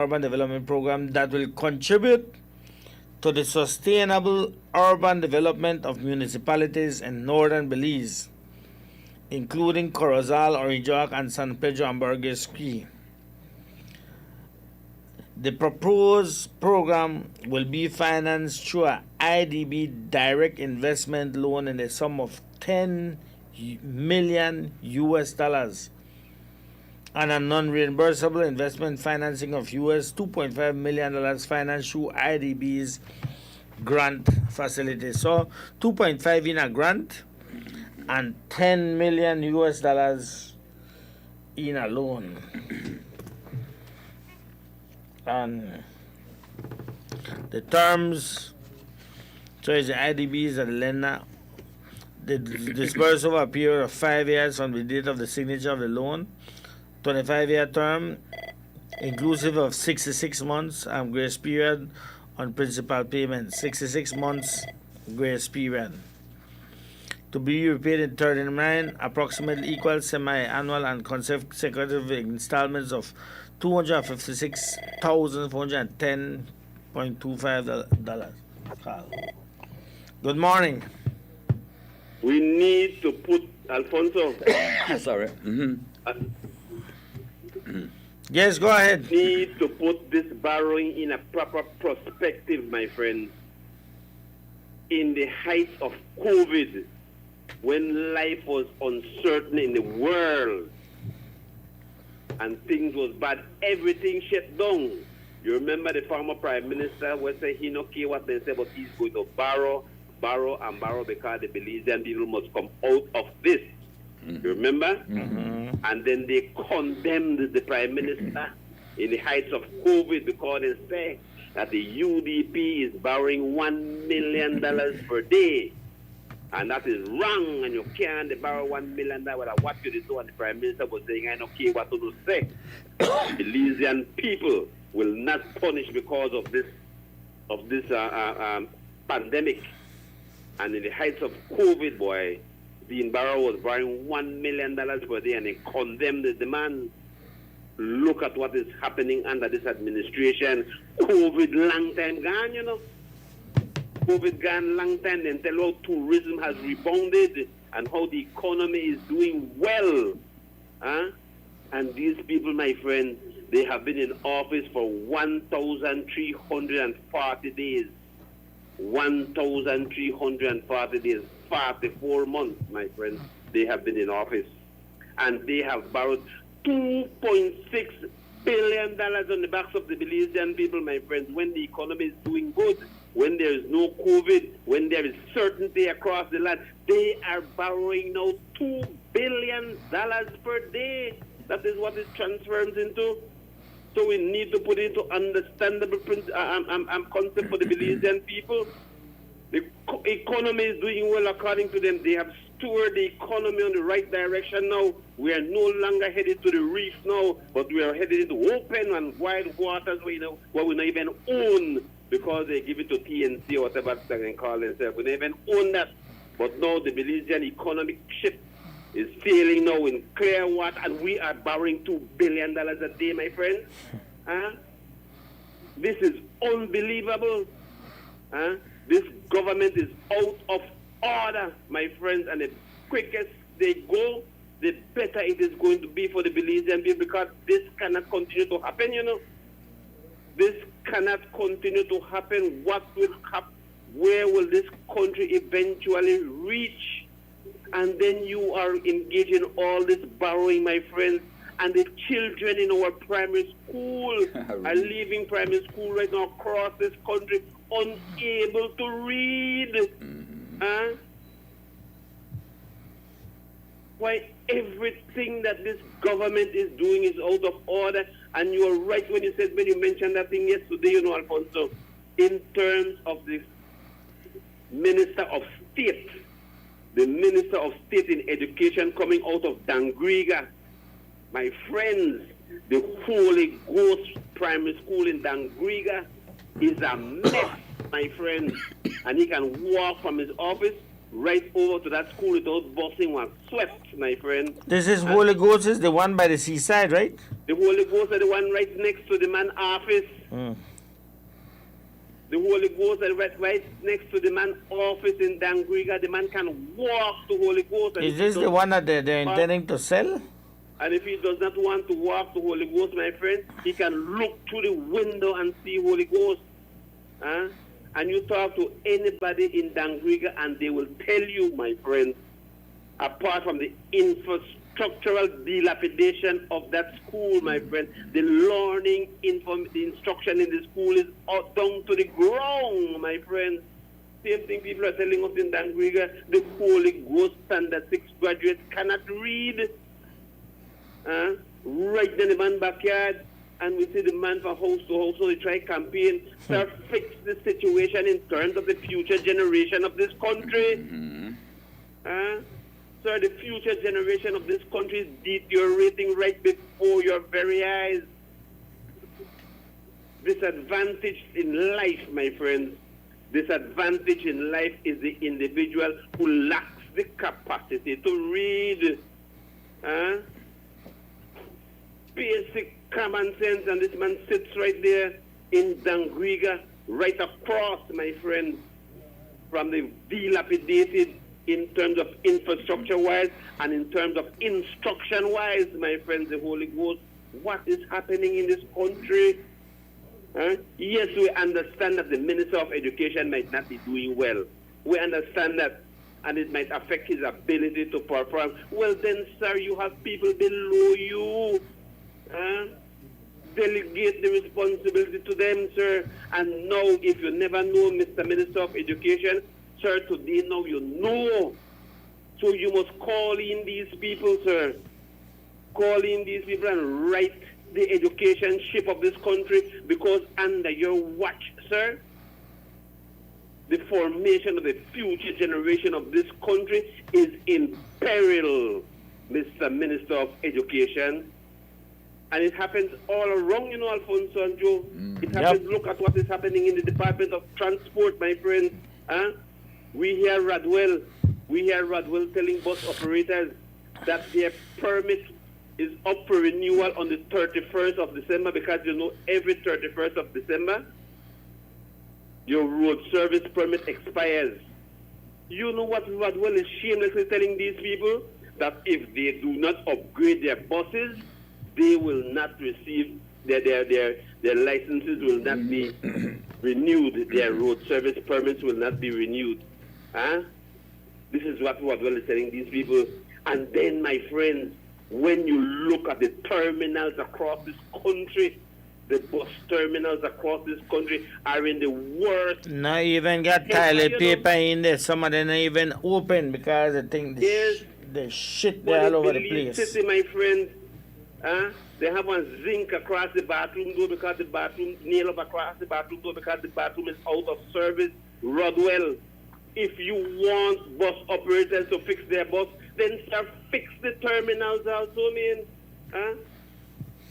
urban development program that will contribute to the sustainable urban development of municipalities in northern Belize, including Corozal, Orinjoak, and San Pedro Ambergris Key. The proposed program will be financed through an IDB direct investment loan in the sum of 10 million US dollars and a non-reimbursable investment financing of US $2.5 million financed through IDB's grant facility. So 2.5 in a grant and 10 million US dollars in a loan. And the terms, so is the IDBs and the lender, the disbursed over a period of 5 years from the date of the signature of the loan, 25-year term, inclusive of 66 months grace period on principal payments, 66 months grace period. To be repaid in 39 approximately equal semi-annual and consecutive installments of $256,410.25. Good morning. We need to put, Alfonso. Sorry. Yes, go ahead. Need to put this borrowing in a proper perspective, my friend. In the height of COVID, when life was uncertain in the world and things was bad, everything shut down. You remember the former prime minister was saying he no care what they say, but he's going to borrow because the Belizean people must come out of this. You remember? Mm-hmm. And then they condemned the prime minister in the heights of COVID because they say that the UDP is borrowing $1 million per day. And that is wrong, and you can't borrow $1 million. What you do? And the prime minister was saying, I don't care what to say. Belizean people will not punish because of this pandemic. And in the heights of COVID, boy, Dean Barrow was borrowing $1 million per day, and he condemned the demand. Look at what is happening under this administration. COVID long time gone, you know. COVID gone long time, then tell how tourism has rebounded and how the economy is doing well. And these people, my friend, they have been in office for 1,340 days. 1,340 days, 44 months, my friend, they have been in office. And they have borrowed $2.6 billion on the backs of the Belizean people, my friends, when the economy is doing good, when there is no COVID, when there is certainty across the land. They are borrowing now $2 billion per day. That is what it transforms into. So we need to put it into understandable concept for the Belizean people. The economy is doing well according to them. They have steward the economy on the right direction now. We are no longer headed to the reef now, but we are headed into open and wide waters where we don't even own because they give it to TNC or whatever they can call themselves. We don't even own that. But now the Belizean economic ship is sailing now in clear water, and we are borrowing $2 billion a day, my friends. This is unbelievable. This government is out of order, my friends, and the quickest they go, the better it is going to be for the Belizean people, because this cannot continue to happen, you know. This cannot continue to happen. What will happen? Where will this country eventually reach? And then you are engaged in all this borrowing, my friends, and the children in our primary school are leaving primary school right now across this country unable to read. Why everything that this government is doing is out of order. And you are right when you mentioned that thing yesterday, you know, Alfonso, in terms of the Minister of State. The Minister of State in Education coming out of Dangriga. My friends, the Holy Ghost Primary School in Dangriga is a mess, my friends. And he can walk from his office right over to that school without busing was swept, my friend. This is Holy Ghost is the one by the seaside, right? The Holy Ghost is the one right next to the man office. Mm. The Holy Ghost is right next to the man office in Dangriga. The man can walk to Holy Ghost. Is this the one that they're intending to sell? And if he does not want to walk to Holy Ghost, my friend, he can look through the window and see Holy Ghost. Huh? And you talk to anybody in Dangriga and they will tell you, my friend, apart from the infrastructural dilapidation of that school, my friend, the learning, the instruction in the school is out down to the ground, my friend. Same thing people are telling us in Dangriga, the Holy Ghost Standard 6 graduates cannot read. Right in the man's backyard, and we see the man from house to house, so they try campaign, start fix the situation in terms of the future generation of this country. Sir, the future generation of this country is deteriorating right before your very eyes. Disadvantage in life, my friends, disadvantage in life is the individual who lacks the capacity to read. Basic common sense, and this man sits right there in Dangriga, right across, my friend, from the dilapidated in terms of infrastructure-wise and in terms of instruction-wise, my friends, the Holy Ghost. What is happening in this country? Yes, we understand that the Minister of Education might not be doing well. We understand that, and it might affect his ability to perform. Well then, sir, you have people below you. Delegate the responsibility to them, sir. And now, if you never know, Mr. Minister of Education, sir, today now you know. So you must call in these people, sir. Call in these people and write the education ship of this country, because under your watch, sir, the formation of the future generation of this country is in peril, Mr. Minister of Education. And it happens all around, you know, Alfonso and Joe. It happens, look at what is happening in the Department of Transport, my friend. We hear Radwell telling bus operators that their permit is up for renewal on the 31st of December, because, you know, every 31st of December, your road service permit expires. You know what Radwell is shamelessly telling these people? That if they do not upgrade their buses, they will not receive their licenses will not be renewed. Their road service permits will not be renewed. This is what Radwell is telling these people. And then, my friends, when you look at the terminals across this country, the bus terminals across this country are in the worst. Not even got toilet paper in there. Some of them are even open because I think the shit there all over the place. City, my friends. They have one zinc across the bathroom door because the bathroom, nail up across the bathroom door because the bathroom is out of service. Rodwell, if you want bus operators to fix their bus, then start fix the terminals also, man.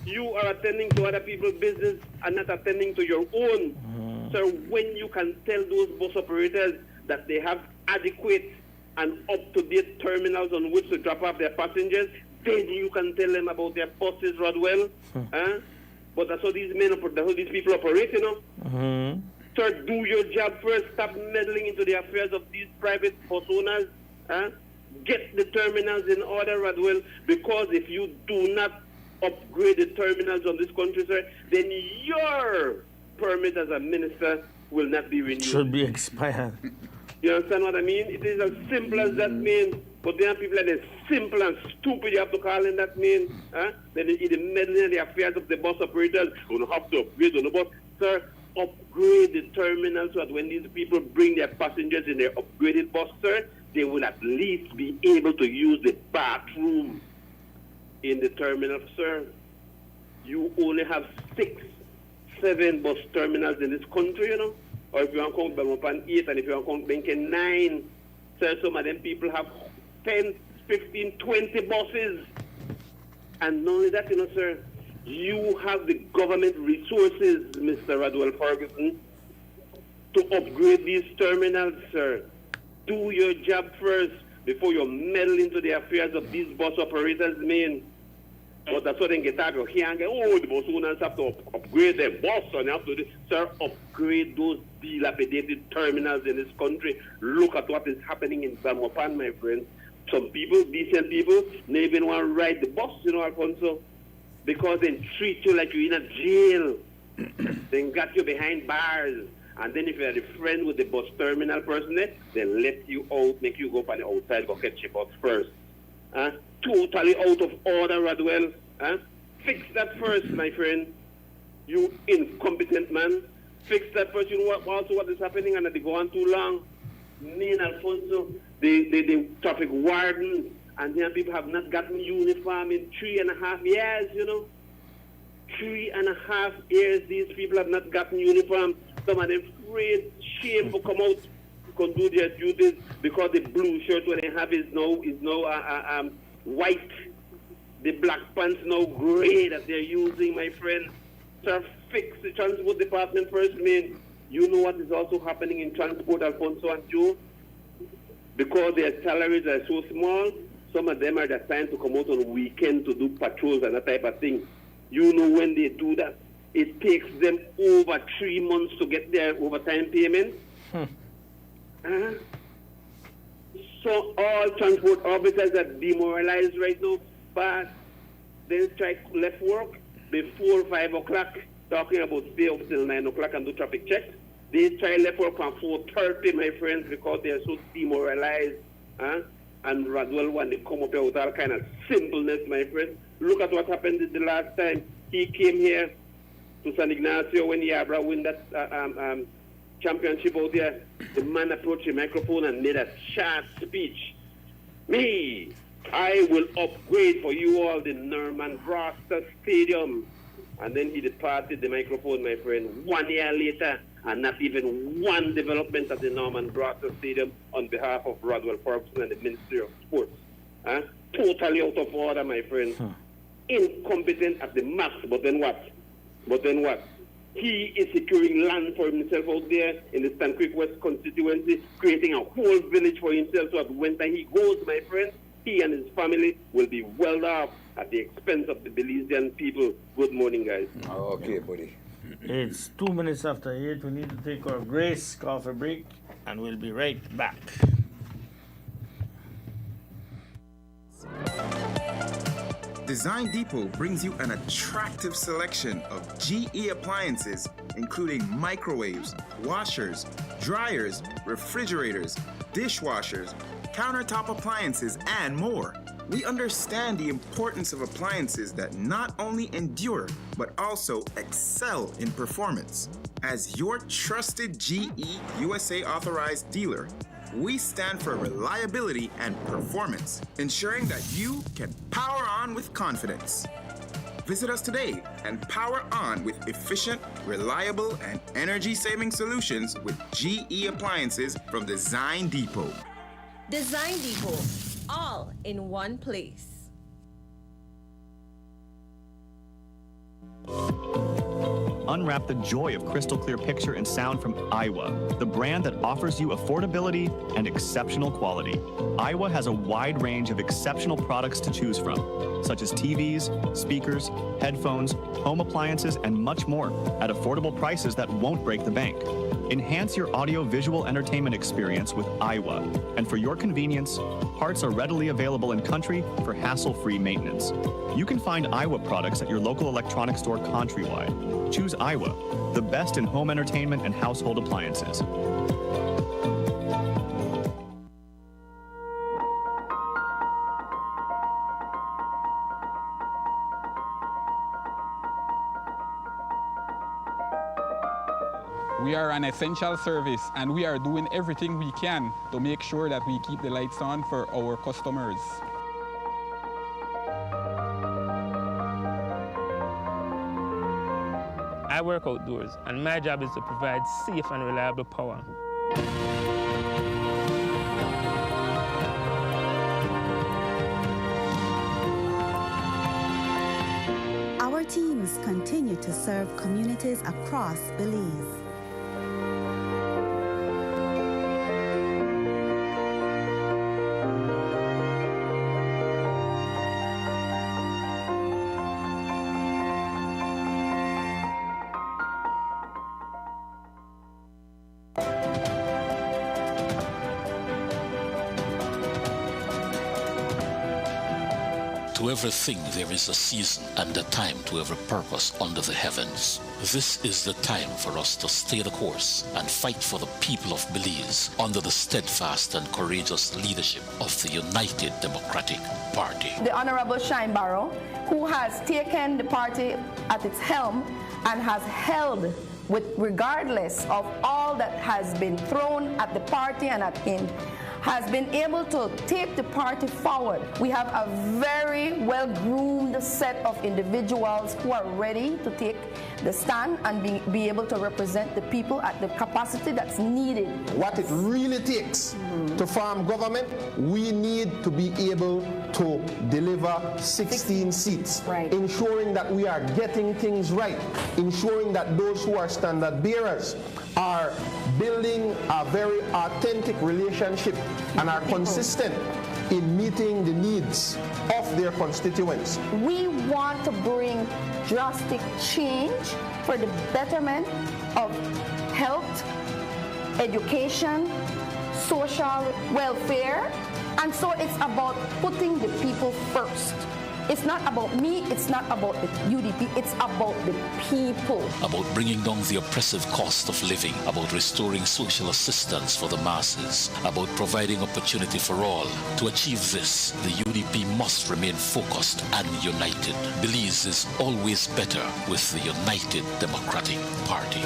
You are attending to other people's business and not attending to your own. So when you can tell those bus operators that they have adequate and up-to-date terminals on which to drop off their passengers, then you can tell them about their buses, Rodwell. But that's how these people operate, you know. So do your job first. Stop meddling into the affairs of these private bus owners. Get the terminals in order, Rodwell, because if you do not upgrade the terminals on this country, sir, then your permit as a minister will not be renewed. Should be expired. You understand what I mean? It is as simple as that, man. But there are people that are simple and stupid, you have to call in that, man. Then they meddling in the affairs of the bus operators. You don't have to upgrade on the bus. Sir, upgrade the terminals so that when these people bring their passengers in their upgraded bus, sir, they will at least be able to use the bathroom in the terminal, sir. You only have 6, 7 bus terminals in this country, you know. Or if you want to count Belmopan 8, and if you want to count Benken 9, sir, some of them people have 10, 15, 20 buses. And not only that, you know, sir, you have the government resources, Mr. Radwell Ferguson, to upgrade these terminals, sir. Do your job first before you meddle into the affairs of these bus operators, man. But that's what they get out of here and get, the bus owners have to upgrade their bus and they have to, sir, upgrade those dilapidated terminals in this country. Look at what is happening in Belmopan, my friend. Some people, decent people, they even want to ride the bus, Alfonso, because they treat you like you're in a jail. They got you behind bars. And then if you're a friend with the bus terminal person there, they let you out, make you go up on the outside, go catch your bus first. Totally out of order, Radwell. Fix that first, my friend. You incompetent man. Fix that first. You know what is happening, and they go on too long. Me and Alfonso, the traffic warden, and then people have not gotten uniform in 3.5 years, 3.5 years, these people have not gotten uniform. Some of them afraid, shameful, come out, can do their duties because the blue shirt when they have is now white. The black pants now gray that they're using, my friend. Sir, fix the transport department first, man. You know what is also happening in transport, Alfonso and Joe? Because their salaries are so small, some of them are assigned to come out on weekend to do patrols and that type of thing. You know when they do that, it takes them over 3 months to get their overtime payment. So all transport officers are demoralized right now, but they strike left work before 5 o'clock, talking about stay up till 9 o'clock and do traffic checks. They try left work from 4:30, my friends, because they are so demoralized. And Radwell, when they come up here with all kind of simpleness, my friend, look at what happened the last time he came here to San Ignacio when Yabra win that championship out there. The man approached the microphone and made a short speech. Me, I will upgrade for you all the Norman Broster Stadium. And then he departed the microphone, my friend. 1 year later, and not even one development at the Norman Broster Stadium on behalf of Rodwell Ferguson and the Ministry of Sports. Totally out of order, my friend. Incompetent at the max, but then what? He is securing land for himself out there in the Stan Creek West constituency, creating a whole village for himself, so that when he goes, my friend, he and his family will be well off at the expense of the Belizean people. Good morning, guys. Okay, buddy. It's 2 minutes after 8. We need to take our Grace coffee break, and we'll be right back. Design Depot brings you an attractive selection of GE appliances, including microwaves, washers, dryers, refrigerators, dishwashers, countertop appliances, and more. We understand the importance of appliances that not only endure, but also excel in performance. As your trusted GE USA authorized dealer, we stand for reliability and performance, ensuring that you can power on with confidence. Visit us today and power on with efficient, reliable, and energy-saving solutions with GE appliances from Design Depot. Design Depot, all in one place. Unwrap the joy of crystal clear picture and sound from Aiwa, the brand that offers you affordability and exceptional quality. Aiwa has a wide range of exceptional products to choose from, such as TVs, speakers, headphones, home appliances, and much more at affordable prices that won't break the bank. Enhance your audio-visual entertainment experience with Aiwa, and for your convenience, parts are readily available in country for hassle-free maintenance. You can find Aiwa products at your local electronics store countrywide. Choose Aiwa, the best in home entertainment and household appliances. We are an essential service, and we are doing everything we can to make sure that we keep the lights on for our customers. I work outdoors, and my job is to provide safe and reliable power. Our teams continue to serve communities across Belize. To everything there is a season and a time to every purpose under the heavens. This is the time for us to stay the course and fight for the people of Belize under the steadfast and courageous leadership of the United Democratic Party. The Honorable Shine Barrow, who has taken the party at its helm and has held with regardless of all that has been thrown at the party and at him, has been able to take the party forward. We have a very well-groomed set of individuals who are ready to take the stand and be able to represent the people at the capacity that's needed. What it really takes to form government, we need to be able to deliver 16 seats, ensuring that we are getting things right, ensuring that those who are standard bearers are building a very authentic relationship and are consistent in meeting the needs of their constituents. We want to bring drastic change for the betterment of health, education, social welfare, and so it's about putting the people first. It's not about me, it's not about the UDP, it's about the people. About bringing down the oppressive cost of living, about restoring social assistance for the masses, about providing opportunity for all. To achieve this, the UDP must remain focused and united. Belize is always better with the United Democratic Party.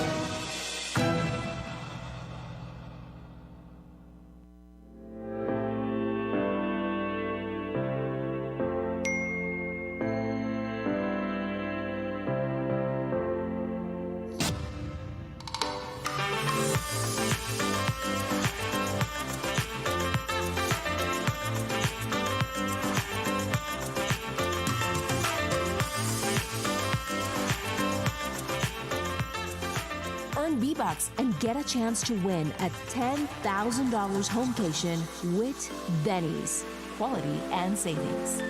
V-Bucks and get a chance to win a $10,000 homecation with Benny's. Quality and savings.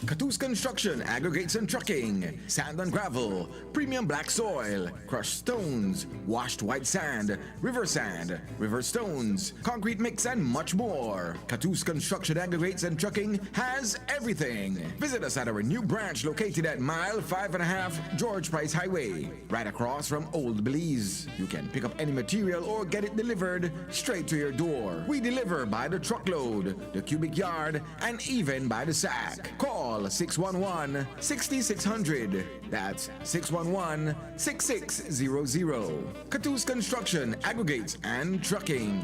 Catus Construction, aggregates and trucking, sand and gravel, premium black soil, crushed stones, washed white sand, river stones, concrete mix, and much more. Catus Construction, aggregates and trucking has everything. Visit us at our new branch located at mile 5.5 George Price Highway, right across from Old Belize. You can pick up any material or get it delivered straight to your door. We deliver by the truckload, the cubic yard, and even by the sack. Call 611-6600. That's 611-6600. Catus Construction, aggregates and trucking.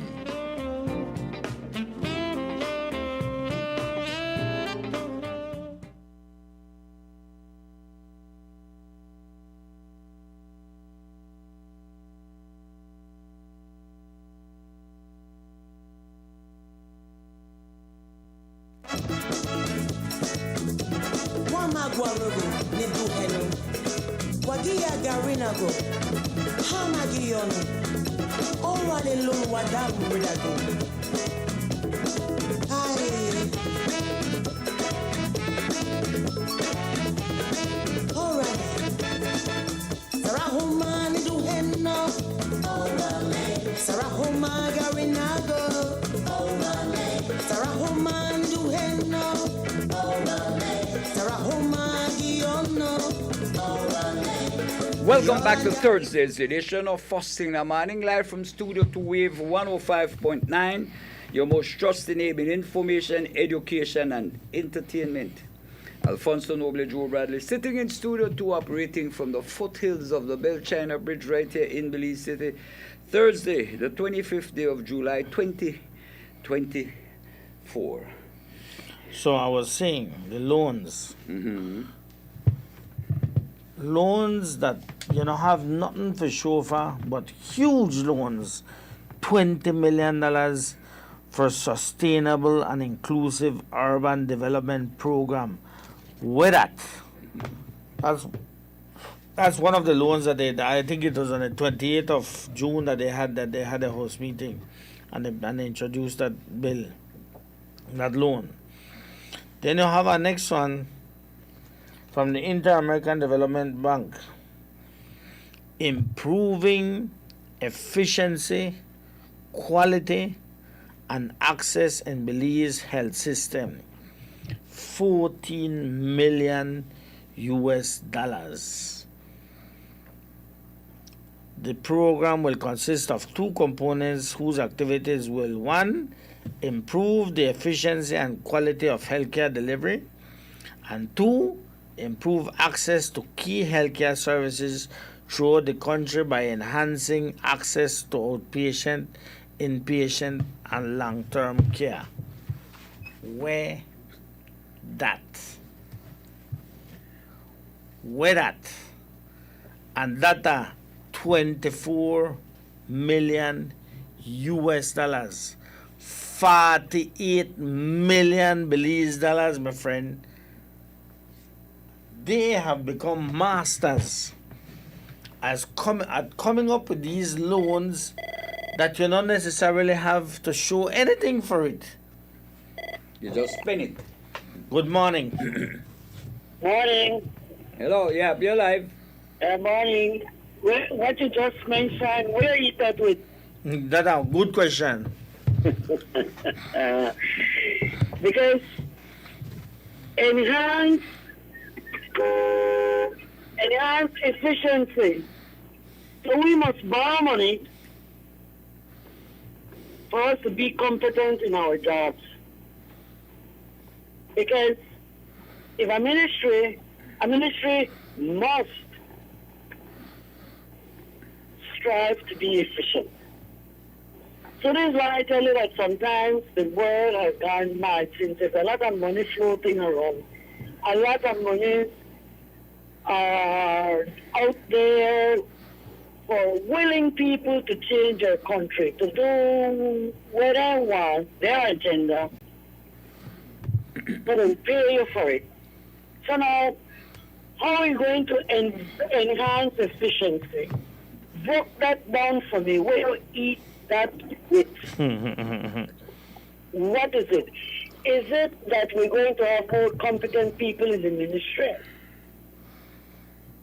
Welcome back to Thursday's edition of First Thing in the Morning, live from Studio 2 Wave 105.9, your most trusted name in information, education, and entertainment. Alfonso Noble Joe Bradley, sitting in Studio 2, operating from the foothills of the Bell China Bridge right here in Belize City. Thursday, the 25th day of July, 2024. So I was saying, the loans. Loans that, have nothing for show for, but huge loans. $20 million for sustainable and inclusive urban development program. With that, that's one of the loans that I think it was on the 28th of June that they had a house meeting, and they introduced that bill, that loan. Then you have our next one from the Inter-American Development Bank, improving efficiency, quality, and access in Belize health system. 14 million US dollars. The program will consist of two components whose activities will: one, improve the efficiency and quality of healthcare delivery, and two, improve access to key healthcare services throughout the country by enhancing access to outpatient, inpatient, and long-term care. Where that? And that 24 million US dollars. 48 million Belize dollars, my friend. They have become masters at coming up with these loans that you don't necessarily have to show anything for it. You just spend it. Good morning. Morning. Hello, yeah, you're live. Morning. What you just mentioned, where you that with? That's a good question. Because enhance efficiency. So we must borrow money for us to be competent in our jobs. Because if a ministry must strive to be efficient. So this is why I tell you that sometimes the world has gone mad since there's a lot of money floating around. A lot of money are out there for willing people to change their country, to do what they want, their agenda, but they'll pay you for it. So now, how are we going to enhance efficiency? Broke that down for me. Where you eat that with? What is it? Is it that we're going to have more competent people in the ministry?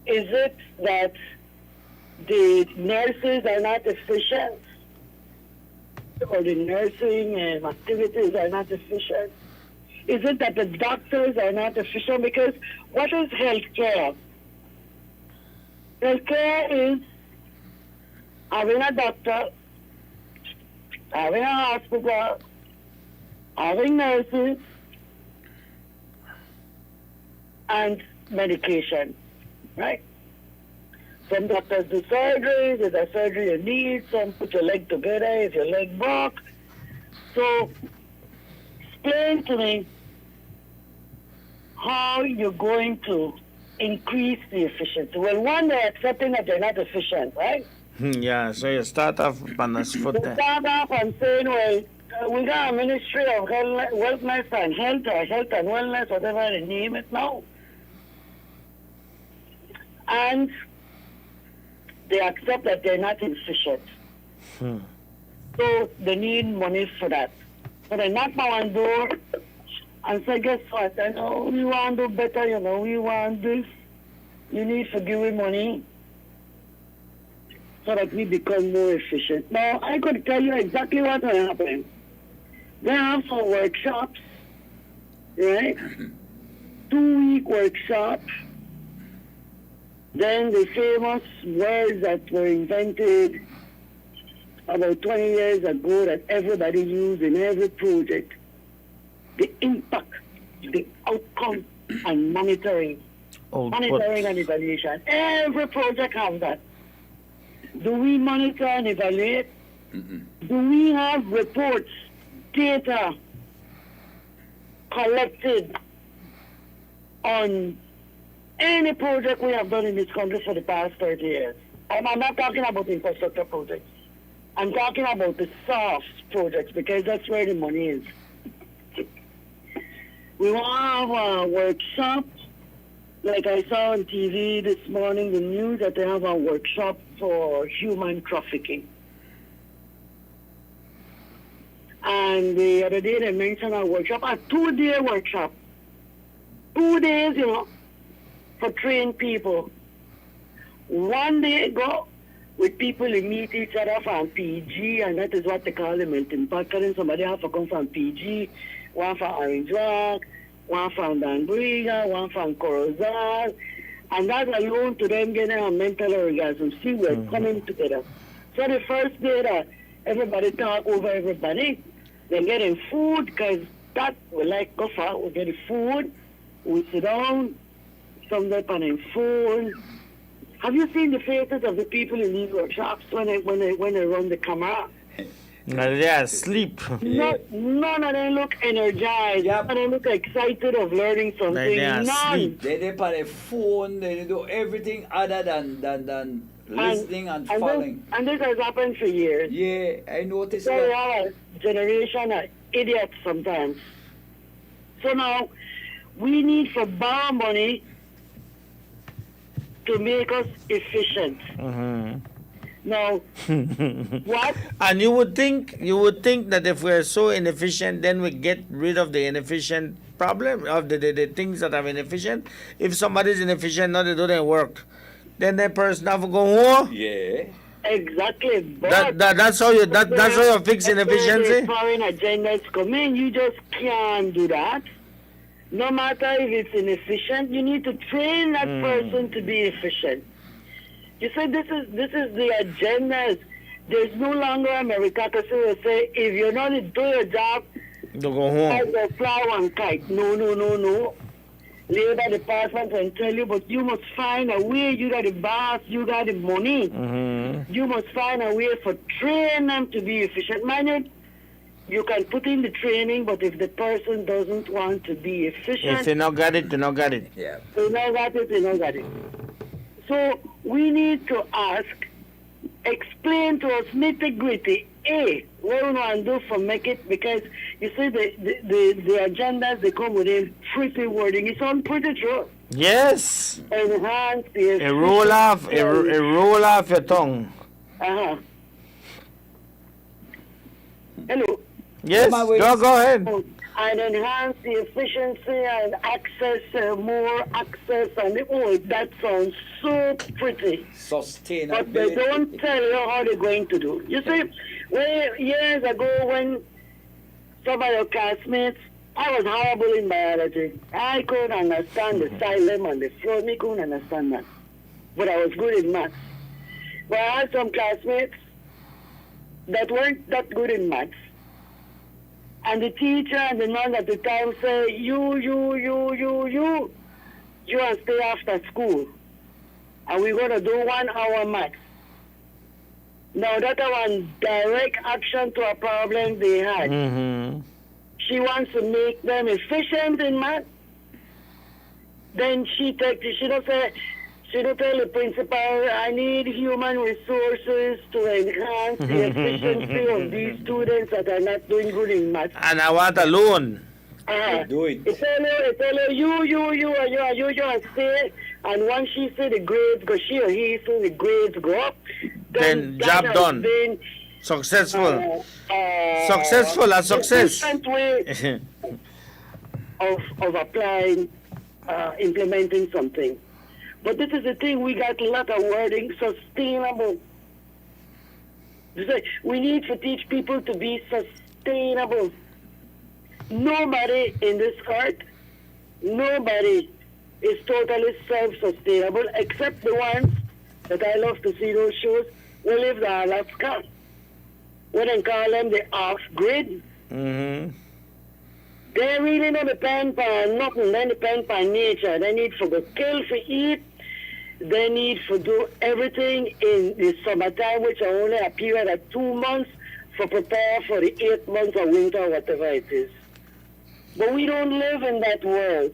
Is it that the nurses are not efficient? Or the nursing activities are not efficient? Is it that the doctors are not efficient? Because what is healthcare? Healthcare is having a doctor, having a hospital, having nurses, and medication, right? Some doctors do surgery, there's a surgery you need, some put your leg together if your leg broke. So, explain to me how you're going to increase the efficiency. Well, one, they're accepting that they're not efficient, right? Yeah, so you start off on this foot there. Start off and saying, well, we got a Ministry of Wellness and Health, or Health and Wellness, whatever they name it now. And they accept that they're not efficient. So they need money for that. So they knock my one door and say, guess what? I know we want to do better, you know, we want this. You need to give me money so that we become more efficient. Now, I could tell you exactly what will happen. They have some workshops, right? 2-week workshop. Then the famous words that were invented about 20 years ago that everybody used in every project. The impact, the outcome, and monitoring. Monitoring and evaluation. Every project has that. Do we monitor and evaluate? Do we have reports, data collected on any project we have done in this country for the past 30 years? I'm not talking about infrastructure projects. I'm talking about the soft projects because that's where the money is. We want to have a workshop, like I saw on TV this morning, the news that they have a workshop for human trafficking. And the other day they mentioned a workshop, a 2-day workshop. 2 days, you know, for trained people. 1 day go, with people who meet each other from PG, and that is what they call the melting pot. Because somebody have to come from PG, one from Orange Rock, one from Danbriga, one from Corozal, and that alone to them getting a mental orgasm. See, we're coming together. So the first day that everybody talk over everybody, they're getting food, because that we like go for. We get the food, we sit down, some up on their phone. Have you seen the faces of the people in these workshops when they run the camera? They are asleep. None of them look energized. None of them look excited of learning something. They are asleep. They on their phone. They do everything other than listening and following. And this has happened for years. Yeah, I noticed so that. We have a generation of idiots sometimes. So now, we need for borrow money to make us efficient. Now, what? And you would think that if we're so inefficient, then we get rid of the inefficient problem of the things that are inefficient. If somebody's inefficient, now they don't work, then that person have to go home. Yeah. Exactly. That's how you fix inefficiency. Foreign agendas come in. You just can't do that. No matter if it's inefficient, you need to train that person to be efficient. You said this is the agendas. There's no longer a meritocracy say if you're not doing your job, you go home. I will fly one kite. No. Labor department can tell you, but you must find a way. You got the boss, you got the money. You must find a way for train them to be efficient. Mind you can put in the training, but if the person doesn't want to be efficient, if they not got it, they not got it. Yeah. They not got it. So we need to explain to us nitty-gritty, what we want to do for make it, because you see the agendas, they come with a pretty wording. It sounds pretty true. Yes. Enhance the a roll off your tongue. Hello. Yes, go ahead. And enhance the efficiency and access, more access, and that sounds so pretty. Sustainability. But they don't tell you how they're going to do. You see, years ago when some of your classmates, I was horrible in biology. I couldn't understand the xylem and the flow. I couldn't understand that. But I was good in maths. But I had some classmates that weren't that good in maths. And the teacher and the nun at the time say, you and stay after school. And we're going to do 1 hour maths. Now that was direct action to a problem they had. She wants to make them efficient in math. Then she don't tell the principal, I need human resources to enhance the efficiency of these students that are not doing good in math. And I want a loan. Do it. It's tell you and stay. And once she see the grades go, she or he see the grades go up, then job done. Successful. Successful as success. Different way of applying, implementing something. But this is the thing, we got a lot of wording, sustainable. We need to teach people to be sustainable. Nobody in this earth, nobody is totally self-sustainable, except the ones that I love to see those shows, who live in Alaska. We then call them the off-grid. They really don't depend on nothing. They depend on nature. They need for go kill, for eat. They need to do everything in the summertime, which are only a period of 2 months, for prepare for the 8 months of winter, whatever it is. But we don't live in that world.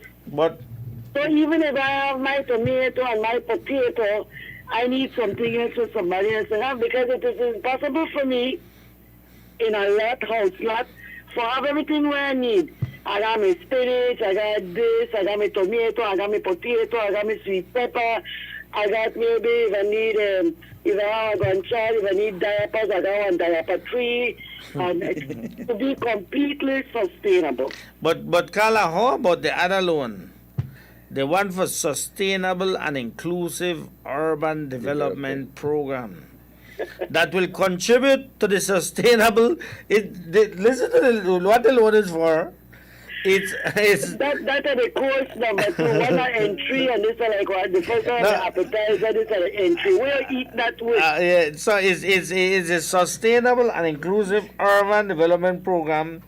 So even if I have my tomato and my potato, I need something else for somebody else to have, because it is impossible for me in a house lot, for have everything where I need. I got my spinach, I got this, I got my tomato, I got my potato, I got my sweet pepper, I got maybe if I need, if I have a grandchild, if I need diapers, I got one diaper tree, and to be completely sustainable. But Carla, how about the other loan? The one for sustainable and inclusive urban development program. that will contribute to the sustainable. Listen to what the loan is for. It's that are the course number 2. One are entry, and this are like what the first one the appetizer. This are the entry. Where you eat that with? Yeah. So it's a sustainable and inclusive urban development program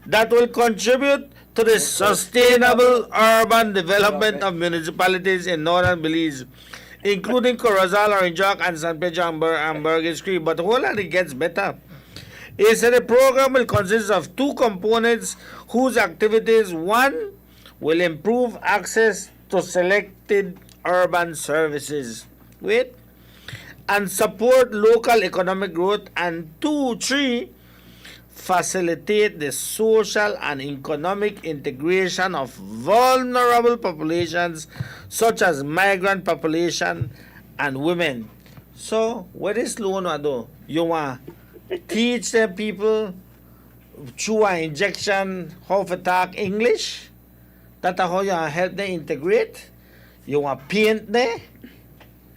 that will contribute to the sustainable urban development of municipalities in northern Belize, including Corozal, Oranjak, and San Pedro and Burgess Creek. But hold on, it gets better. It said the program will consist of 2 components whose activities, 1, will improve access to selected urban services, and support local economic growth, and 3, facilitate the social and economic integration of vulnerable populations such as migrant population and women. So, what is loan do? You want teach them people through an injection how to talk English? That's how you help them integrate? You want paint them?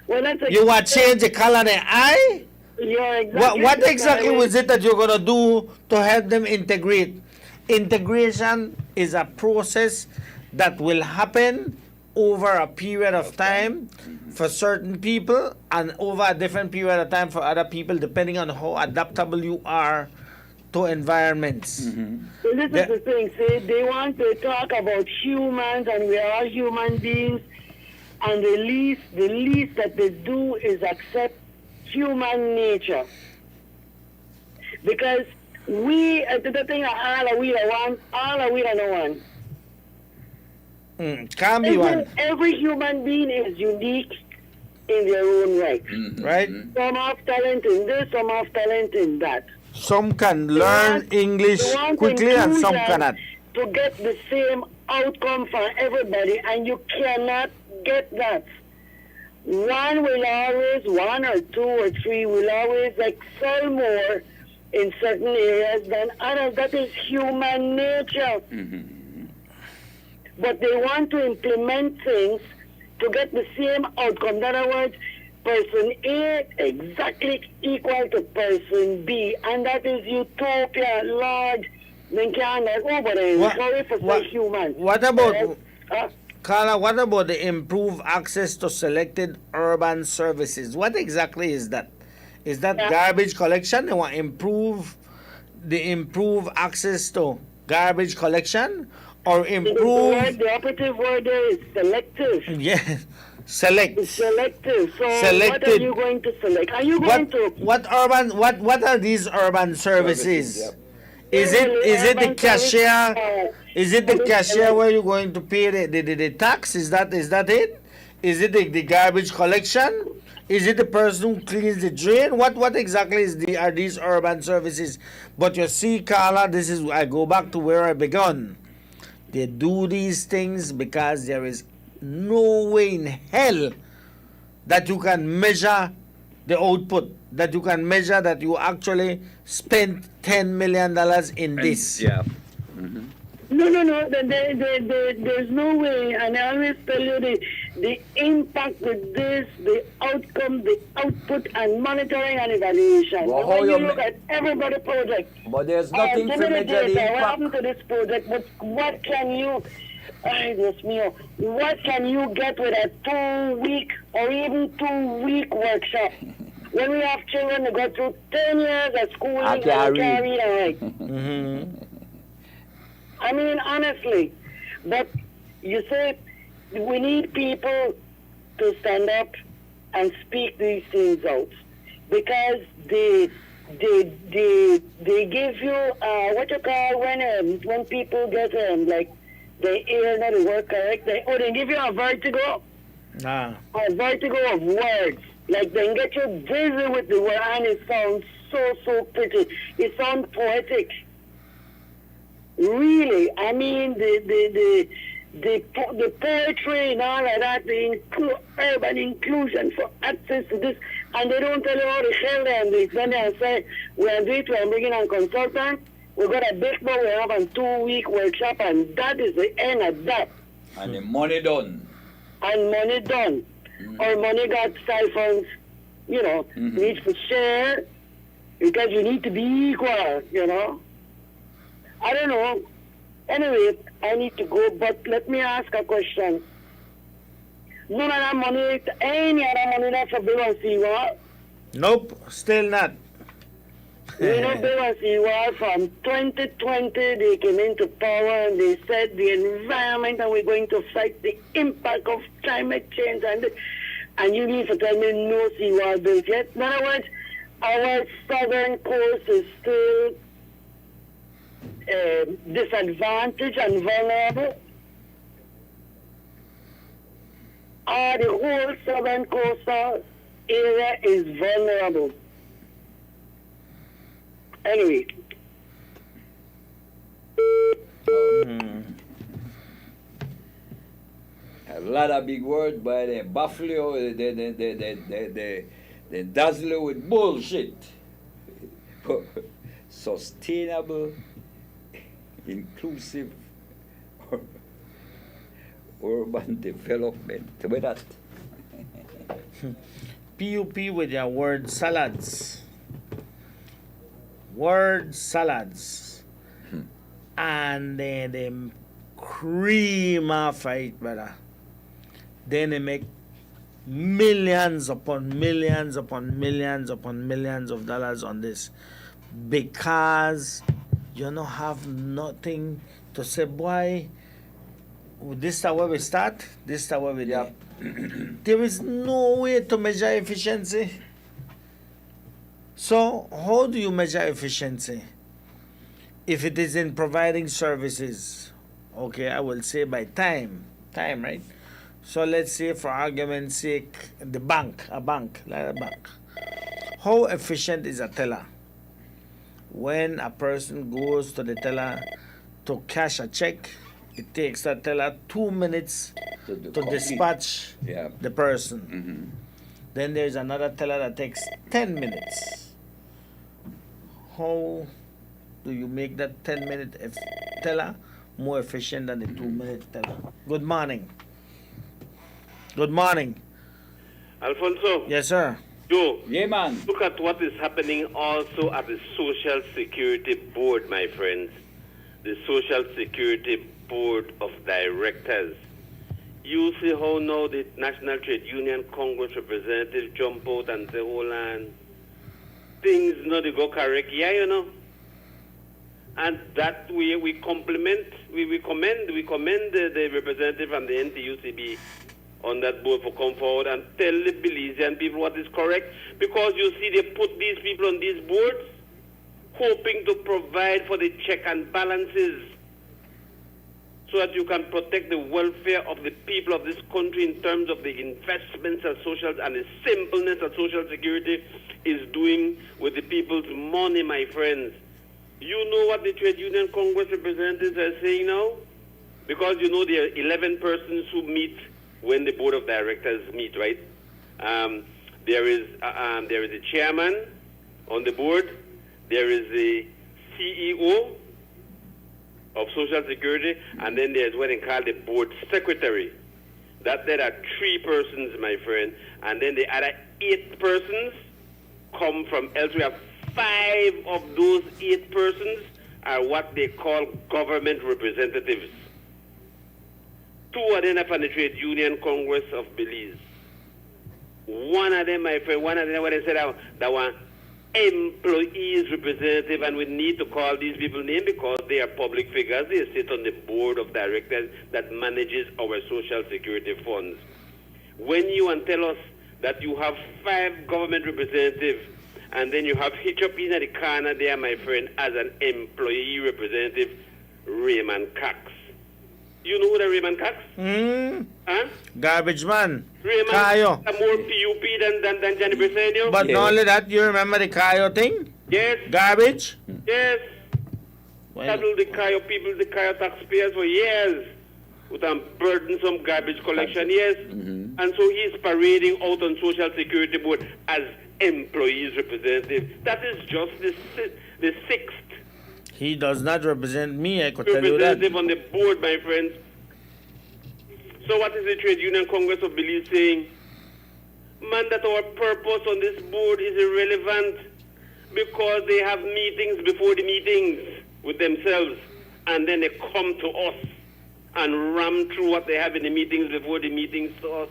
You want change the color of their eye? What exactly was it that you're going to do to help them integrate? Integration is a process that will happen over a period of time for certain people and over a different period of time for other people, depending on how adaptable you are to environments. So this is the thing, say they want to talk about humans and we are all human beings, and the least that they do is accept human nature. Because we, the thing all are we are no one. Can't be one. Every human being is unique in their own right. Right? Some have talent in this, some have talent in that. Some can learn English quickly and some cannot. To get the same outcome for everybody, and you cannot get that. One will always, 1 or 2 or 3 will always excel more in certain areas than others. That is human nature. But they want to implement things to get the same outcome. In other words, person A exactly equal to person B, and that is utopia, Lord. They can't sorry for human. What about Carla, what about the improved access to selected urban services? What exactly is that? Is that garbage collection? They want improve access to garbage collection, or improve? The operative word there is selective. Yeah, select. Selective. So selected. What are you going to select? Are you going to? What are these urban services? Is it the cashier? Is it the cashier where you're going to pay the tax? Is that it? Is it the garbage collection? Is it the person who cleans the drain? What exactly are these urban services? But you see, Carla, I go back to where I began. They do these things because there is no way in hell that you can measure the output, that you can measure that you actually spent $10 million in this. Yeah. No. There's no way. And I always tell you the impact with this, the outcome, the output, and monitoring and evaluation. Well, when you look at everybody project. But there's nothing to measure the impact. What happened to this project? But what can you? What can you get with a 2-week or even 2-week workshop? When we have children that go through 10 years of schooling and can't read and write. I mean, honestly. But you say we need people to stand up and speak these things out, because they give you what you call when people get like they hear not the word correct. They give you a vertigo. A vertigo of words. Like they get you busy with the word, and it sounds so pretty. It sounds poetic. Really, I mean the poetry and all of that, the urban inclusion for access to this, and they don't tell you how the hell they do it. Then they say we're bringing on consultant. We got a big boy. We have a 2-week workshop, and that is the end of that. And the money done. And money done. Or money got siphoned you know, need to share because you need to be equal, you know. I don't know. Anyway, I need to go, but let me ask a question. None of that money, any other money left for Bill and Seawall? Nope, still not. You know, Bill and Seawall from 2020, they came into power and they said the environment and we're going to fight the impact of climate change. And you need to tell me no seawall built yet. In other words, our southern coast is still disadvantaged and vulnerable. The whole southern coastal area is vulnerable. Anyway. A lot of big words, but they buffalo, they dazzle with bullshit. Sustainable, inclusive, urban development. With that. PUP with your word salads. Word salads. And then they cream off it, brother. Then they make millions upon millions upon millions upon millions of dollars on this. Because you don't have nothing to say, boy, this is where we start, this is where we do. There is no way to measure efficiency. So, how do you measure efficiency? If it is in providing services, okay, I will say by time, right? So let's say for argument's sake, a bank. How efficient is a teller? When a person goes to the teller to cash a check, it takes a teller 2 minutes to dispatch the person. Then there's another teller that takes 10 minutes. How do you make that 10-minute teller more efficient than the 2-minute teller? Good morning. Good morning. Alfonso. Yes, sir. Joe. Yeah, man. Look at what is happening also at the Social Security Board, my friends. The Social Security Board of Directors. You see how now the National Trade Union Congress representative jump out and say, hold on, things not to go correct. Yeah, you know. And that we compliment, we commend the representative from the NTUCB on that board for come forward and tell the Belizean people what is correct. Because you see, they put these people on these boards hoping to provide for the check and balances so that you can protect the welfare of the people of this country in terms of the investments and social and the simpleness that Social Security is doing with the people's money, my friends. You know what the Trade Union Congress representatives are saying now? Because you know there are 11 persons who meet when the board of directors meet, right? There is a chairman on the board. There is the CEO of Social Security, and then there's what they call the board secretary. There are 3 persons, my friend, and then the other 8 persons come from elsewhere. 5 of those 8 persons are what they call government representatives. 2 of them are from the Trade Union Congress of Belize. One of them, my friend, what they said that one employees representative, and we need to call these people names because they are public figures. They sit on the board of directors that manages our Social Security funds. When you and tell us that you have 5 government representatives, and then you have hitch up in the corner there, my friend, as an employee representative, Raymond Cox. You know who the Raymond Cox? Huh? Garbage man. Raymond Kayo. More PUP than Johnny Briseño. But not only that, you remember the Kayo thing? Yes. Garbage? Yes. Saddle the Kayo people, the Kayo taxpayers for years with a burdensome garbage collection, yes. And so he's parading out on Social Security Board as employees representative. That is just the 6th. He does not represent me, I could tell you that. Representative on the board, my friends. So what is the Trade Union Congress of Belize saying? Man, that our purpose on this board is irrelevant because they have meetings before the meetings with themselves, and then they come to us and ram through what they have in the meetings before the meetings to us.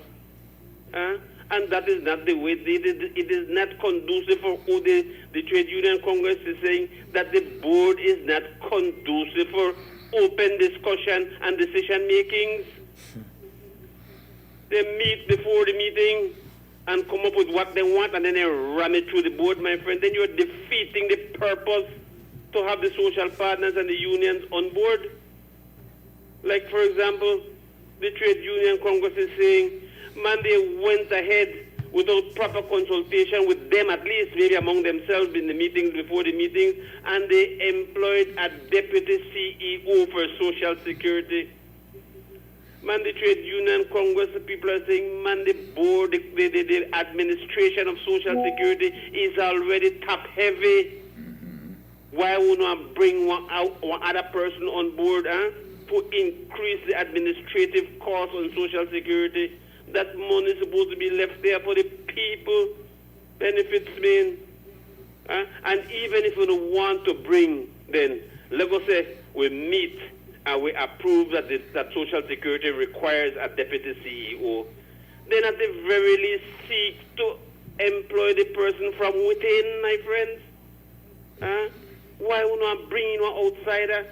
And that is not the way. It is not conducive for who the Trade Union Congress is saying, that the board is not conducive for open discussion and decision makings. They meet before the meeting and come up with what they want, and then they ram it through the board, my friend. Then you're defeating the purpose to have the social partners and the unions on board. Like, for example, the Trade Union Congress is saying, man, they went ahead without proper consultation with them, at least maybe among themselves in the meetings before the meetings, and they employed a deputy CEO for Social Security. Man, the Trade Union Congress, the people are saying, man, the board, the administration of Social Security is already top heavy. Why would not bring one other person on board to increase the administrative cost on Social Security? That money is supposed to be left there for the people, benefits mean. And even if we don't want to bring, then let us say we meet and we approve that that Social Security requires a deputy CEO, then at the very least seek to employ the person from within, my friends. Why would not bring in an outsider?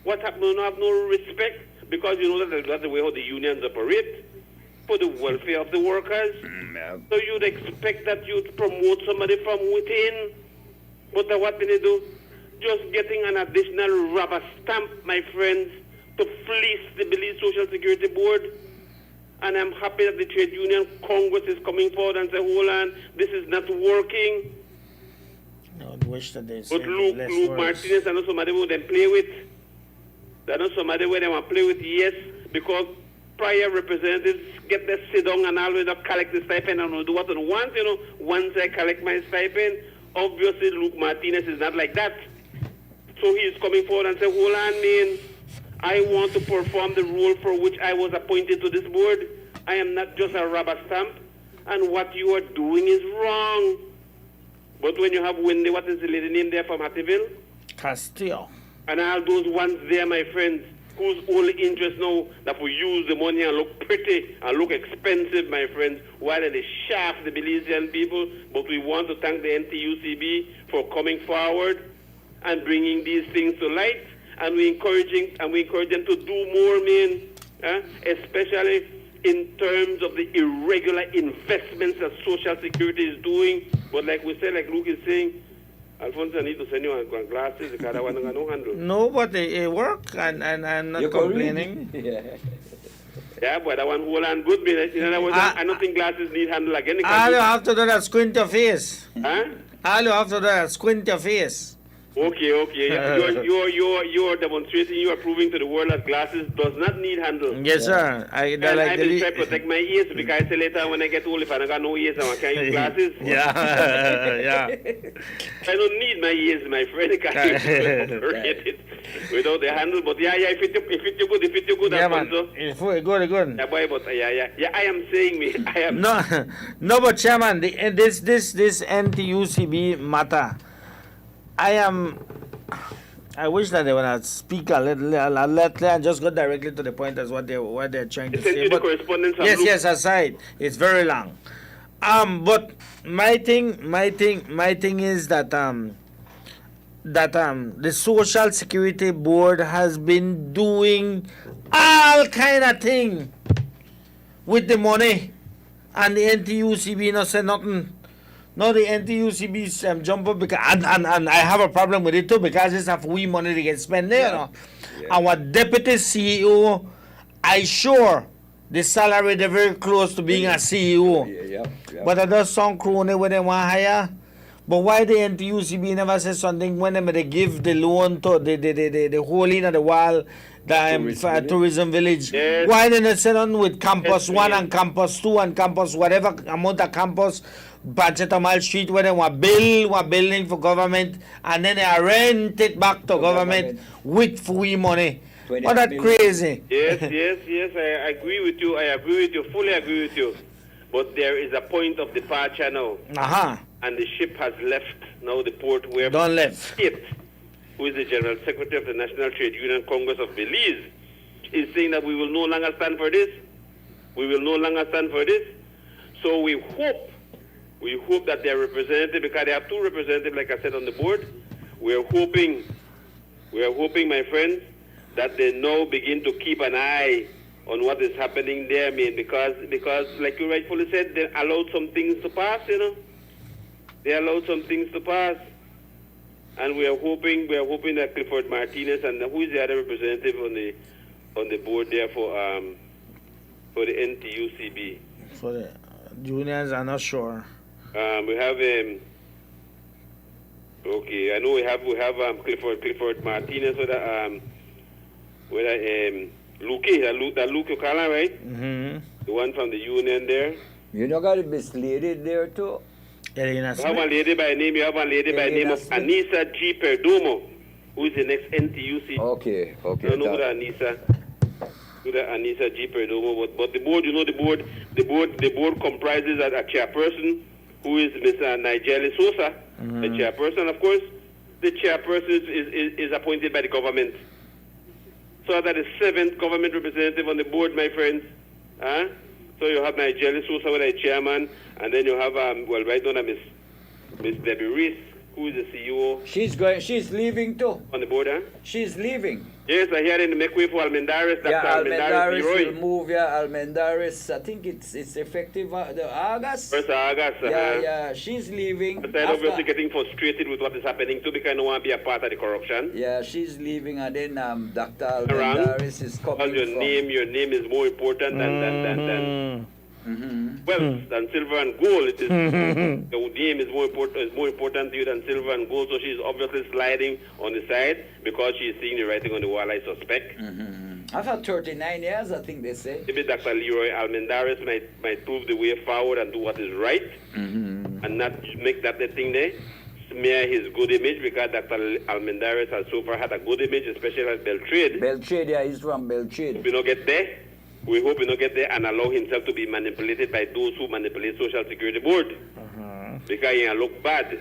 What happened? We don't have no respect, because you know that's the way how the unions operate for the welfare of the workers. So you'd expect that you'd promote somebody from within. But what did they do? Just getting an additional rubber stamp, my friends, to fleece the Belize Social Security Board. And I'm happy that the Trade Union Congress is coming forward and say, hold on, this is not working. I would wish that they But Luke Martinez are not somebody who they play with. They're not somebody where they want to play with, yes, because prior representatives get their sit down and always collect the stipend and do what they want, you know. Once I collect my stipend, obviously Luke Martinez is not like that. So he's coming forward and say, hold on, man, I want to perform the role for which I was appointed to this board. I am not just a rubber stamp, and what you are doing is wrong. But when you have Wendy, what is the lady name there from Hattieville? Castillo. And all those ones there, my friends, whose only interest now that we use the money and look pretty and look expensive, my friends, while they shaft the Belizean people. But we want to thank the NTUCB for coming forward and bringing these things to light. And we encourage them to do more, man, especially in terms of the irregular investments that Social Security is doing. But like we said, like Luke is saying, Alfonso, I need to send you glasses because I want to no handle. No, but it work, and I'm not complaining. Yeah, but I want hold on good. I don't think glasses need handle again. All you have to do is squint your face. Huh? All you have to do is squint your face. Okay. You're demonstrating, you are proving to the world that glasses does not need handle. Yes, sir. I will try to protect my ears because I say later when I get old, if I don't got no ears, I can't use glasses. Yeah. I don't need my ears, my friend. I can't it without the handle. But yeah, if it fit you good, yeah, Alfonso. Good. Yeah, boy, but yeah, I am saying I am. No, but Chairman, this NTUCB matter. I wish that they would speak a little and just go directly to the point as what they're trying to say. But yes, aside, it's very long. But my thing is that the Social Security Board has been doing all kind of thing with the money, and the NTUCB not say nothing. No, the NTUCB jump up because, and I have a problem with it too, because it's have we money to get spent there. You know? Our deputy CEO, I sure the salary they're very close to being a CEO. But I just sound crony when they want hire. But why the NTUCB never says something when they give the loan to the hole in the wall, the tourism village? Yes. Why they not sit on with Campus 1 and Campus 2 and Campus whatever amount of campus, Pachetamal Street, where they want building for government, and then they rent it back to government with free money. Oh, that's crazy. Yes, I agree with you. Fully agree with you. But there is a point of departure now. And the ship has left now the port where Tate, who is the General Secretary of the National Trade Union Congress of Belize, is saying that we will no longer stand for this. We will no longer stand for this. So we hope that their representative, because they have two representatives, like I said, on the board, we are hoping, my friends, that they now begin to keep an eye on what is happening there, because like you rightfully said, they allowed some things to pass, you know. They allowed some things to pass. And we are hoping that Clifford Martinez, and who is the other representative on the board there for the NTUCB? For the unions, I'm not sure. We have okay, I know we have Clifford Martinez with Luke Okala, right? Mm-hmm. The one from the union there. You know, got this lady there too. Elena You have a lady by name. You have a lady by name of Anissa G. Perdomo, who is the next NTUC. Okay. I don't know who the Anissa G. Perdomo, but the board, you know, the board comprises a chairperson who is Ms. Nigel Sosa, the chairperson. Of course, the chairperson is appointed by the government. So that is 7th government representative on the board, my friends. So you have Nigel Sosa with a chairman, and then you have right now Miss Debbie Reese, who is the CEO. She's leaving too. On the board, huh? She's leaving. Yes, I hear in the make way for Almendaris. Yeah, Almendaris Leroy. will move. Yeah, Almendaris. I think it's effective August. 1st August. Yeah, she's leaving. But I'm obviously getting frustrated with what is happening too, because I don't want to be a part of the corruption. Yeah, she's leaving, and then Dr. Almendaris is coming. Your name is more important than wealth, than silver and gold. It is the name is more important to you than silver and gold. So she's obviously sliding on the side because she's seeing the writing on the wall, I suspect. I've had 39 years, I think they say. Maybe Dr. Leroy Almendaris might prove the way forward and do what is right, and not make that the thing there, smear his good image, because Dr. Almendaris has so far had a good image, especially at Beltrade. Beltrade, yeah, he's from Beltrade. If we don't get there, we hope he don't get there and allow himself to be manipulated by those who manipulate Social Security Board. Because he will look bad.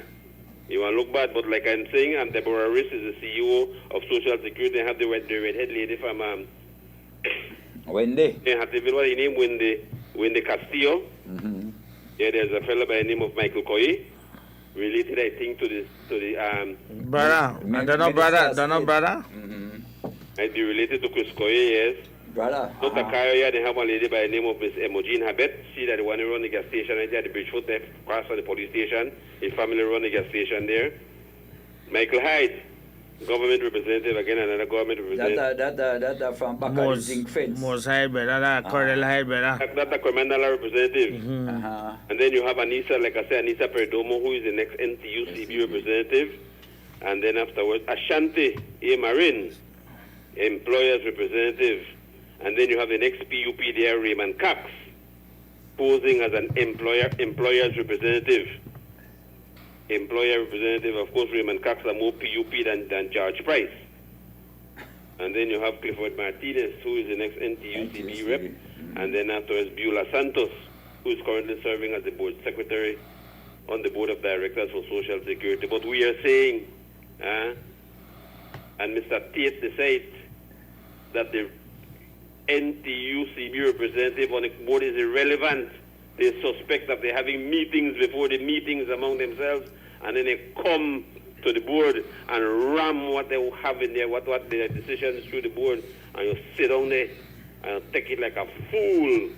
He will look bad, but like I'm saying, Deborah Riss is the CEO of Social Security. They have the redhead lady from Wendy. They have the name Wendy Castillo. Yeah, there's a fellow by the name of Michael Coy, related, I think, to the brother. I don't know brother. I'd be related to Chris Coy, yes. Brother. Dr. Kaya, they have a lady by the name of Miss Emogene Habet. See that the one who run the gas station right there at the Bridgefoot, there, across from the police station. His family run the gas station there. Michael Hyde, government representative, again another government representative. That from Bakari Zinc Fence. Most Hyde, brother. Cornell Hyde, brother. That's a criminal representative. And then you have Anissa, like I said, Anissa Perdomo, who is the next NTUCB representative. And then afterwards, Ashanti A. Marin, employers representative. And then you have the next PUP there, Raymond Cox, posing as an employer's representative. Employer representative, of course, Raymond Cox are more PUP than George Price. And then you have Clifford Martinez, who is the next NTUCB rep. And then afterwards, Beulah Santos, who is currently serving as the board secretary on the board of directors for Social Security. But we are saying, and Mr. Tate decided that the NTUCB representative on the board is irrelevant. They suspect that they're having meetings before the meetings among themselves, and then they come to the board and ram what they have in there, what their decisions through the board, and you sit down there and take it like a fool.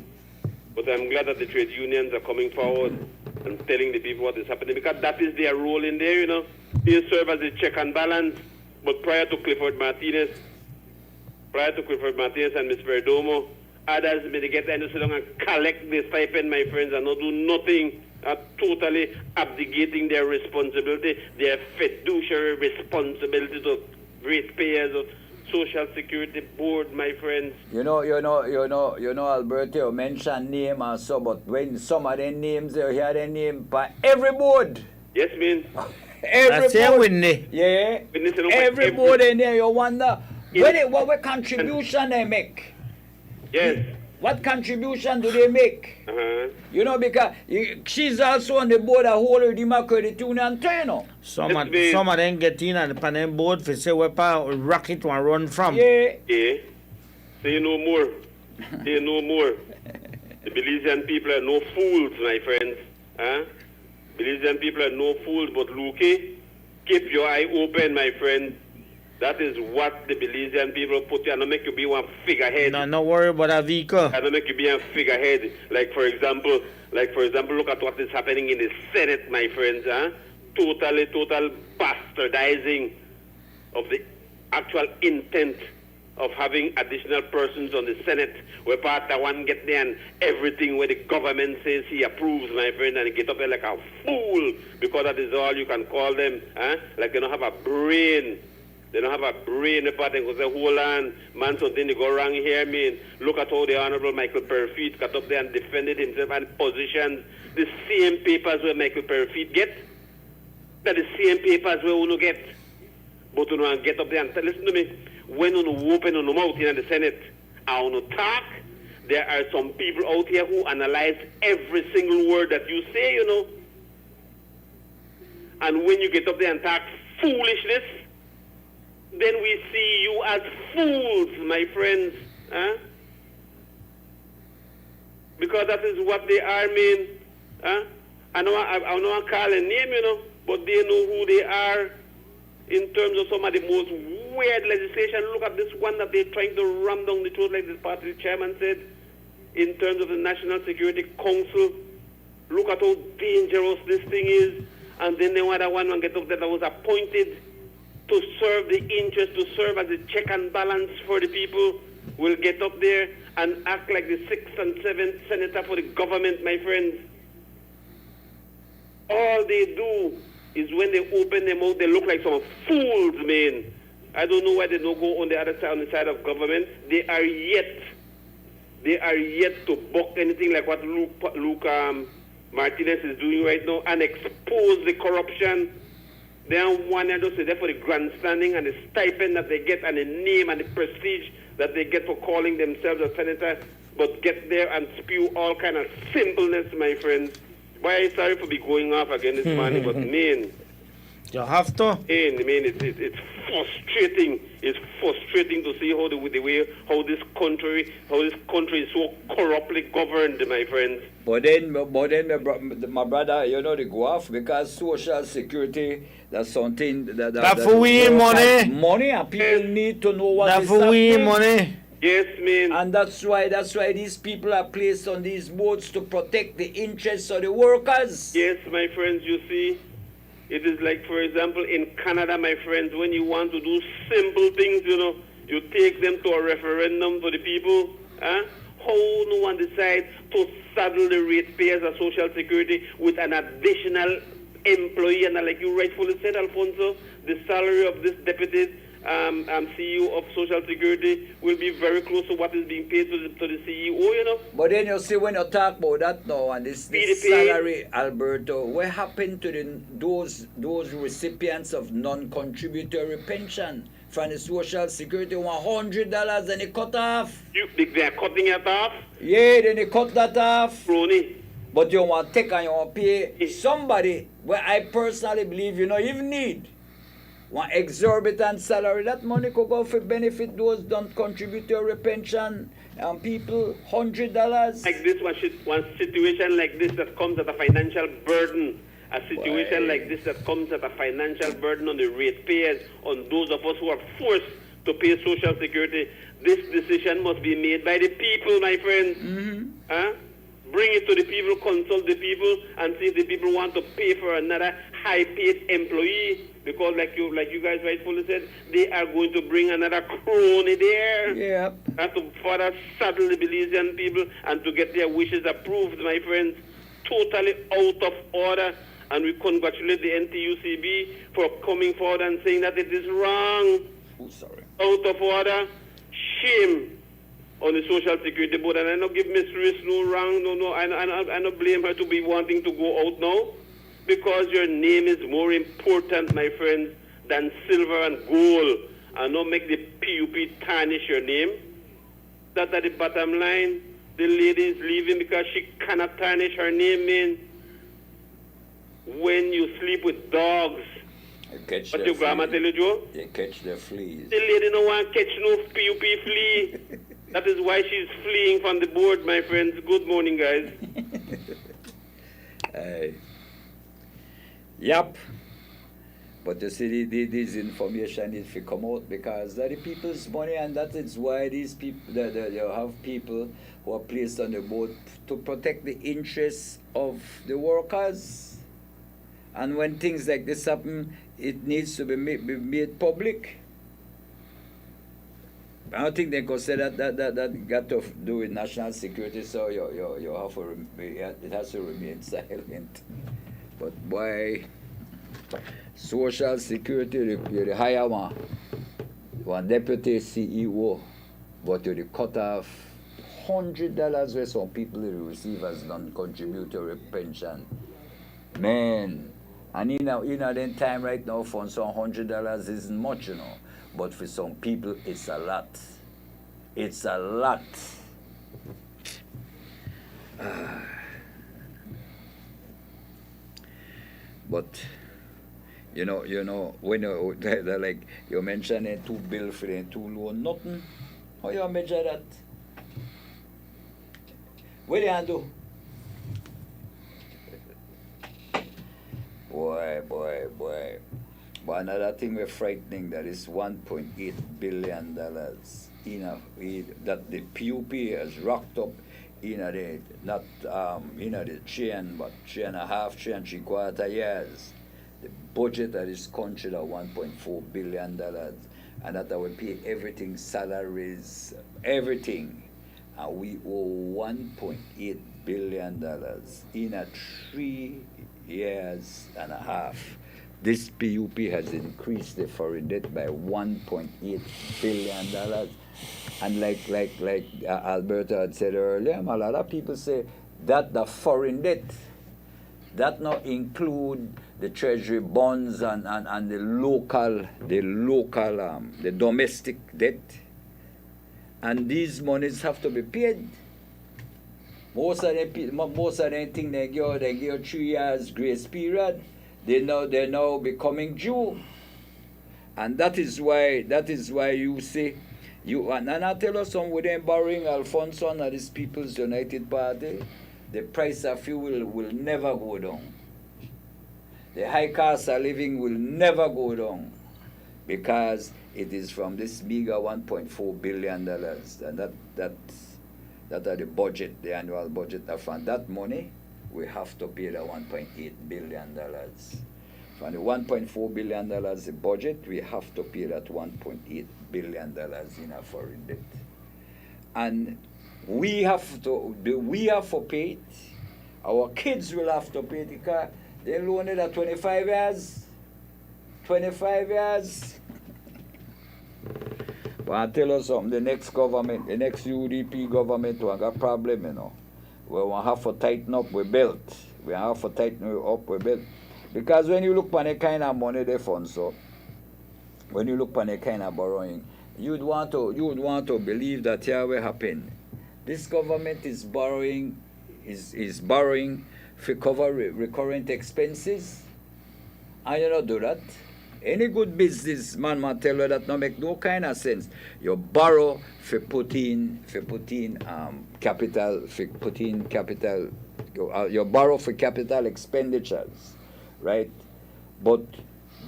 But I'm glad that the trade unions are coming forward and telling the people what is happening, because that is their role in there, you know. They serve as a check and balance. But prior to Clifford Martinez and Ms. Perdomo, others may get there and sit down and collect the stipend, my friends, and not do nothing, totally abdicating their responsibility, their fiduciary responsibility to ratepayers of Social Security Board, my friends. You know, Alberto, you mentioned name and so, but when some of them names, you hear their name by every board. Yes, man. Every board. Whitney. Yeah. Every board in there, you wonder, what contribution they make. Yes. What contribution do they make? Uh-huh. You know, because she's also on the board of whole Democratic Union too, you know. Some of them get in and pan them board for say where rocket one run from. Yeah. Yeah. Say no more. Say no more. The Belizean people are no fools, my friends. Huh? Belizean people are no fools, but Luque, keep your eye open, my friend. That is what the Belizean people put you. I don't make you be one figurehead. No worry about a vehicle. I don't make you be a figurehead. Like for example, look at what is happening in the Senate, my friends. Huh? Total bastardizing of the actual intent of having additional persons on the Senate, where part of one get there and everything where the government says he approves, my friend, and get up there like a fool, because that is all you can call them. Huh? Like they don't have a brain. They don't have a brain apart and go say, hold on, man, something to go wrong here, man. Look at how the Honorable Michael Perfeet got up there and defended himself and positioned the same papers where Michael Perfeet get. That the same papers where Uno get. But Uno get up there and tell, listen to me, when Uno open Uno mouth in the Senate, and Uno talk, there are some people out here who analyze every single word that you say, you know. And when you get up there and talk foolishness, then we see you as fools, my friends. Huh? Because that is what they are, man. Huh? I know I call a name, you know, but they know who they are in terms of some of the most weird legislation. Look at this one that they're trying to ram down the throat, like this party chairman said, in terms of the National Security Council. Look at how dangerous this thing is. And then the other one get up there that was appointed to serve the interest, to serve as a check and balance for the people, will get up there and act like the 6th and 7th senator for the government, my friends. All they do is when they open their mouth, they look like some fools, man. I don't know why they don't go on the other side, on the side of government. They are yet to buck anything like what Luke Martinez is doing right now and expose the corruption. They are one and just there for the grandstanding and the stipend that they get and the name and the prestige that they get for calling themselves a senator, but get there and spew all kind of simpleness, my friends. Why, sorry for be going off again this morning, but man, you have to. Man, it's frustrating. It's frustrating to see how how this country is so corruptly governed, my friends. But then, my brother, you know, they go off because Social Security, that's something that for we money. Money, and people need to know what that's is for we happening. money. Yes, man. And that's why these people are placed on these boards to protect the interests of the workers. Yes, my friends, you see, it is like, for example, in Canada, my friends, when you want to do simple things, you know, you take them to a referendum for the people. Huh? How no one decides to saddle the ratepayers of Social Security with an additional employee, and like you rightfully said, Alfonso, the salary of this deputy CEO of Social Security will be very close to what is being paid to the CEO, you know. But then you see, when you talk about that now, and this salary, Alberto, what happened to those recipients of non-contributory pension from the Social Security? $100 and they cut off. They are cutting it off? Yeah, then they cut that off. Brony. But you want to take and you want to pay somebody where I personally believe you don't even need one exorbitant salary. That money could go for benefit those don't contribute to your pension and people $100. Like this one situation like this that comes at a financial burden. A situation like this that comes at a financial burden on the ratepayers, on those of us who are forced to pay Social Security. This decision must be made by the people, my friends. Mm-hmm. Huh? Bring it to the people, consult the people, and see if the people want to pay for another high-paid employee. Because, like you guys rightfully said, they are going to bring another crony there. Yeah. And to further saddle the Belizean people and to get their wishes approved, my friends. Totally out of order. And we congratulate the NTUCB for coming forward and saying that it is wrong. Oh, sorry. Out of order. Shame on the Social Security Board. And I don't give Miss Ruiz no wrong. No. I don't blame her to be wanting to go out now. Because your name is more important, my friends, than silver and gold. And not make the PUP tarnish your name. That's at the bottom line. the lady is leaving because she cannot tarnish her name in when you sleep with dogs. What your grandma tell you, Joe? They catch the fleas. The lady don't want to catch no PUP flea. That is why she's fleeing from the board, my friends. Good morning, guys. Yep. But you see, this information needs to come out because that is people's money, and that is why these people, you have people who are placed on the board to protect the interests of the workers. And when things like this happen, it needs to be made public. I don't think they consider that got to do with national security, so you have to, it has to remain silent. But why? Social security, you're the higher one deputy CEO, but you're the cut off $100 where some people receive as non-contributory pension. Man, and that time right now for some $100 isn't much, but for some people it's a lot. It's a lot. But when they're like you mentioned a 2 bill for the 2 loan, nothing. How you measure that? What do you do? Boy. But another thing we're frightening, that is $1.8 billion that the PUP has rocked up in the chain, but 3.5 years. The budget of this country is $1.4 billion, and that will pay everything, salaries, everything. And we owe $1.8 billion in 3.5 years. This PUP has increased the foreign debt by $1.8 billion. And like Alberto had said earlier, a lot of people say that the foreign debt, that not include the treasury bonds and the domestic debt. And these monies have to be paid. Most of them think they give 3 years grace period. They're now becoming due. And that is why you see, and I tell us some with them borrowing Alfonso and this People's United Party, the price of fuel will never go down. The high cost of living will never go down because it is from this meager $1.4 billion, and that are the budget, the annual budget. And from that money, we have to pay the $1.8 billion. From the $1.4 billion the budget, we have to pay that $1.8 billion in our foreign debt. And we have to pay it. Our kids will have to pay it because they loaned it at 25 years. 25 years. But I tell you something, the next government, the next UDP government will have a problem, We will have to tighten up we built. We have to tighten up we built. Because when you look on the kind of money they fund, so when you look on the kind of borrowing, you would want to believe that here will happen. This government is borrowing to cover recurrent expenses. And you don't do that. Any good businessman might tell you that no make no kind of sense. You borrow for put in capital, you borrow for capital expenditures, right? But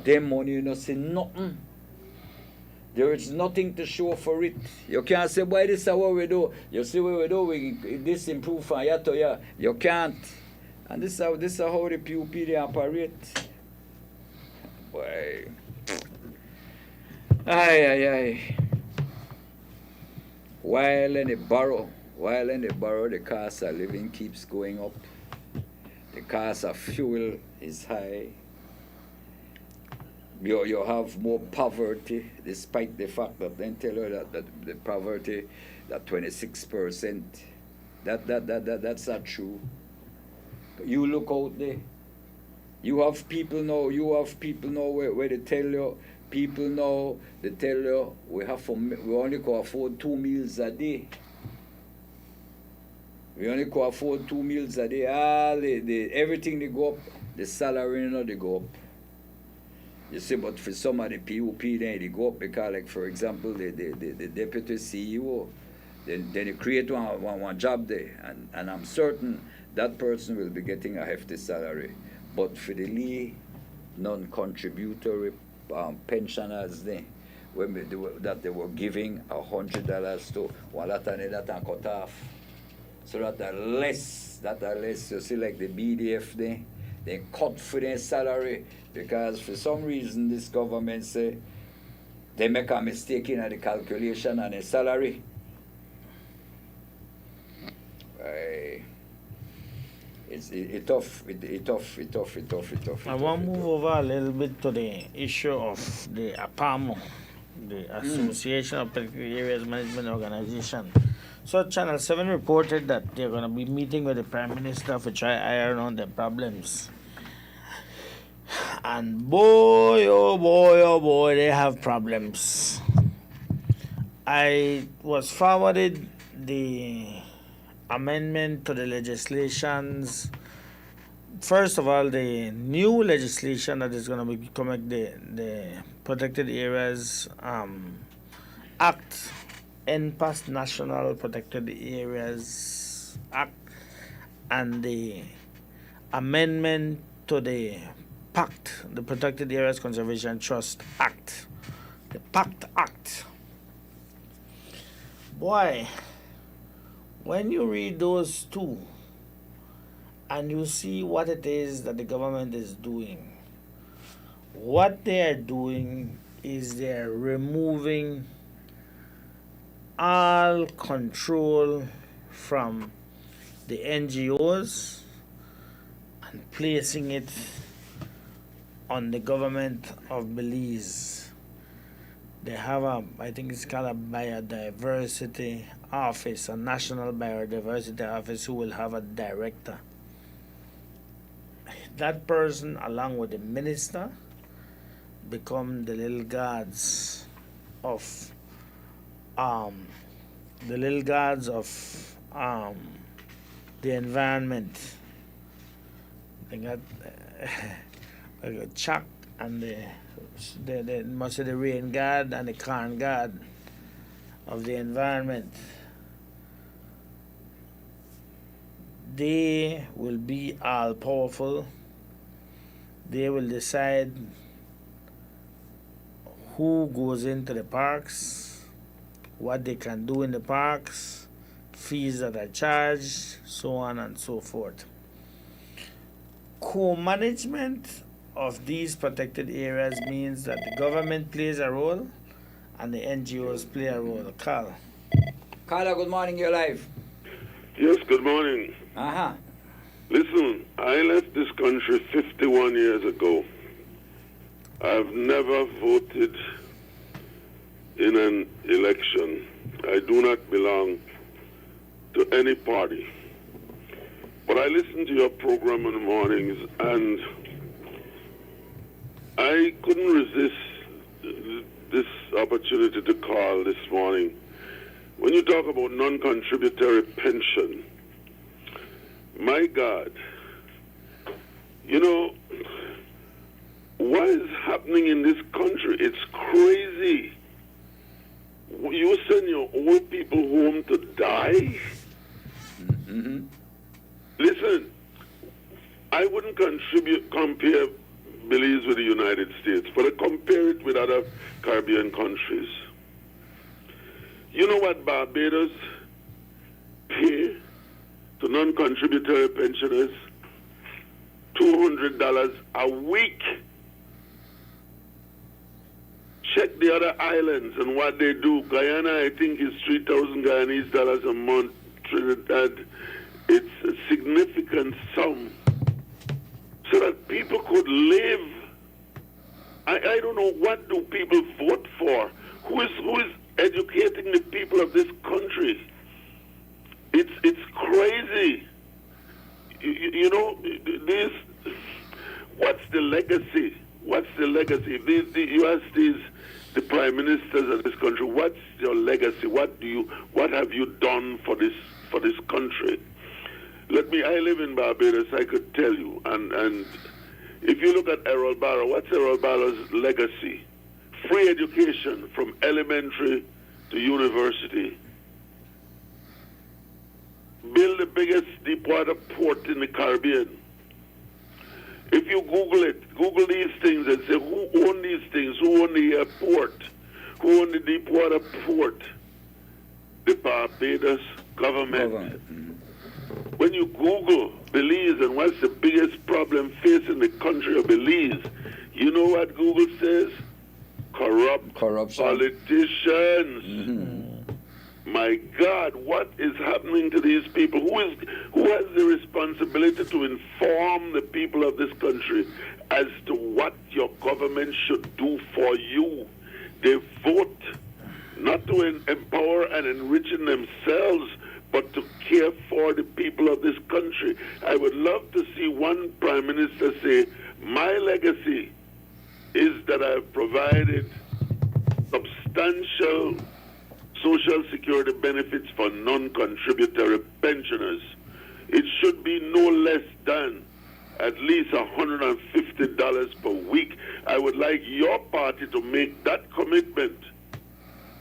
them money you see nothing. There is nothing to show for it. You can't say, boy, this is what we do. You see what we do, this improve from year to year. You can't. And this is how the PUP they operate. Boy. Aye. While in the borough, the cost of living keeps going up. The cost of fuel is high. You have more poverty, despite the fact that they tell you that the poverty, that 26%, that's not true. You look out there. You have people now where they tell you, we only can afford 2 meals a day. We only could afford 2 meals a day. Everything they go up, the salary, you know, they go up. You see, but for some of the POP, then they go up because, like, for example, the deputy CEO, then they create one job there, and I'm certain that person will be getting a hefty salary. But for the non-contributory pensioners, then, that they were giving $100 to, one lot of that and cut off. So that are less, you see, like the BDF, they cut for their salary because for some reason this government say they make a mistake in the calculation and the salary. It's tough. I want to move over a little bit to the issue of the APAMO, the Association of Protected Areas Management Organization. So Channel 7 reported that they're going to be meeting with the Prime Minister to try iron out their problems. And boy, oh boy, they have problems. I was forwarded the amendment to the legislations. First of all, the new legislation that is going to be becoming the Protected Areas Act, NPAS, National Protected Areas Act, and the amendment to the PACT, the Protected Areas Conservation Trust Act, the PACT Act. Boy, when you read those two and you see what it is that the government is doing, what they are doing is they're removing all control from the NGOs and placing it on the government of Belize. They have I think it's called a biodiversity office, a national biodiversity office, who will have a director. That person, along with the minister, become the little gods of the environment. They got Chuck and the must say the rain god and the corn god of the environment. They will be all powerful. They will decide who goes into the parks, what they can do in the parks, fees that are charged, so on and so forth. Co-management of these protected areas means that the government plays a role and the NGOs play a role. Carl. Carla, good morning, you're live. Yes, good morning. Uh-huh. Listen, I left this country 51 years ago. I've never voted in an election. I do not belong to any party. But I listen to your program in the mornings, and I couldn't resist this opportunity to call this morning. When you talk about non-contributory pension, my God, you know, what is happening in this country? It's crazy. You send your old people home to die? Mm-hmm. Listen, I wouldn't compare Belize with the United States, but I compare it with other Caribbean countries. You know what Barbados pay to non-contributory pensioners? $200 a week. Check the other islands and what they do. Guyana, I think, is 3,000 Guyanese dollars a month. Trinidad, it's a significant sum. So that people could live. I don't know, what do people vote for? Who is educating the people of this country? It's crazy. You know, this. What's the legacy? What's the legacy? You ask the prime ministers of this country, what's your legacy? What have you done for this country? I live in Barbados, I could tell you. And if you look at Errol Barrow, what's Errol Barrow's legacy? Free education from elementary to university. Build the biggest deepwater port in the Caribbean. If you Google these things and say, who owned these things? Who owned the airport? Who owned the deepwater port? The Barbados government. When you Google Belize and what's the biggest problem facing the country of Belize, you know what Google says? Corruption. Politicians. My God, what is happening to these people? Who has the responsibility to inform the people of this country as to what your government should do for you? They vote not to empower and enriching themselves, but to care for the people of this country. I would love to see one prime minister say, my legacy is that I've provided substantial social security benefits for non-contributory pensioners. It should be no less than at least $150 per week. I would like your party to make that commitment,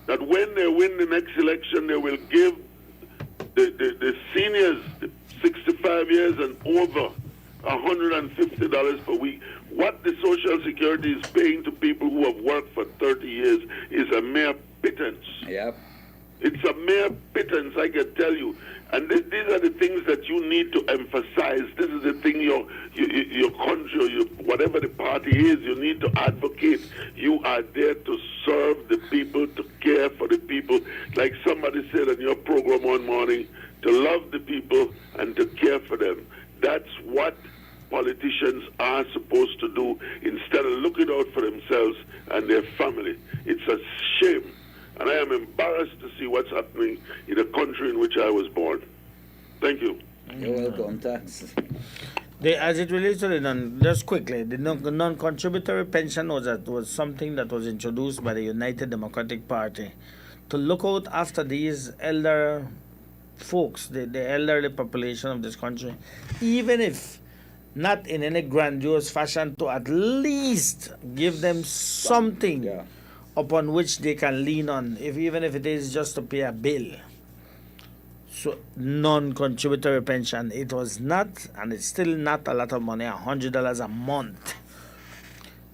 that when they win the next election, they will give the seniors, the 65 years and over, $150 per week. What the Social Security is paying to people who have worked for 30 years is a mere pittance. Yep. It's a mere pittance, I can tell you. And these are the things that you need to emphasize. This is the thing your country or whatever the party is, you need to advocate. You are there to serve the people, to care for the people. Like somebody said on your program one morning, to love the people and to care for them. That's what politicians are supposed to do instead of looking out for themselves and their family. It's a shame. And I am embarrassed to see what's happening in the country in which I was born. Thank you. You're welcome. Thanks. As it relates to just quickly, the non-contributory pension was something that was introduced by the United Democratic Party to look out after these elder folks, the elderly population of this country, even if not in any grandiose fashion, to at least give them something upon which they can lean on, even if it is just to pay a bill. So non-contributory pension, it was not, and it's still not a lot of money, $100 a month.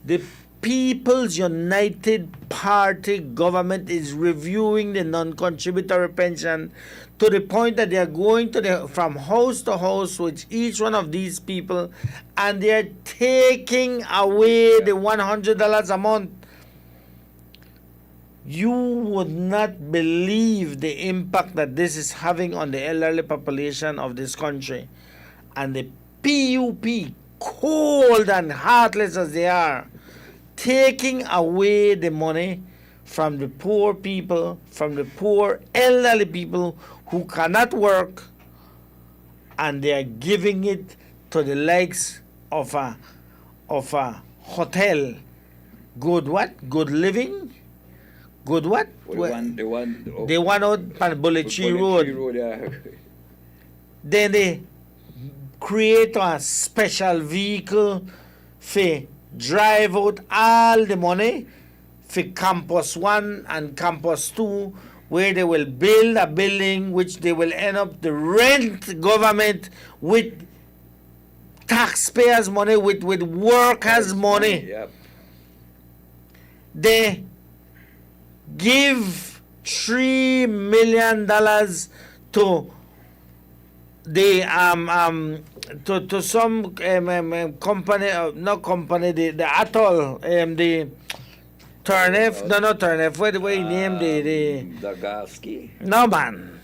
The People's United Party government is reviewing the non-contributory pension to the point that they are going from house to house with each one of these people, and they are taking away the $100 a month. You would not believe the impact that this is having on the elderly population of this country. And the PUP, cold and heartless as they are, taking away the money from the poor people, from the poor elderly people who cannot work, and they are giving it to the likes of a hotel. Good what? Good living? Good what? The one out on Bullet Tree Road. Then they create a special vehicle for drive out all the money for Campus 1 and Campus 2, where they will build a building which they will end up the rent government with taxpayers' money, with workers' money. Yep. They give $3 million to the to some company, not company, the atoll, the Turnef, not Turnef, what do you name the Dagaski? No man,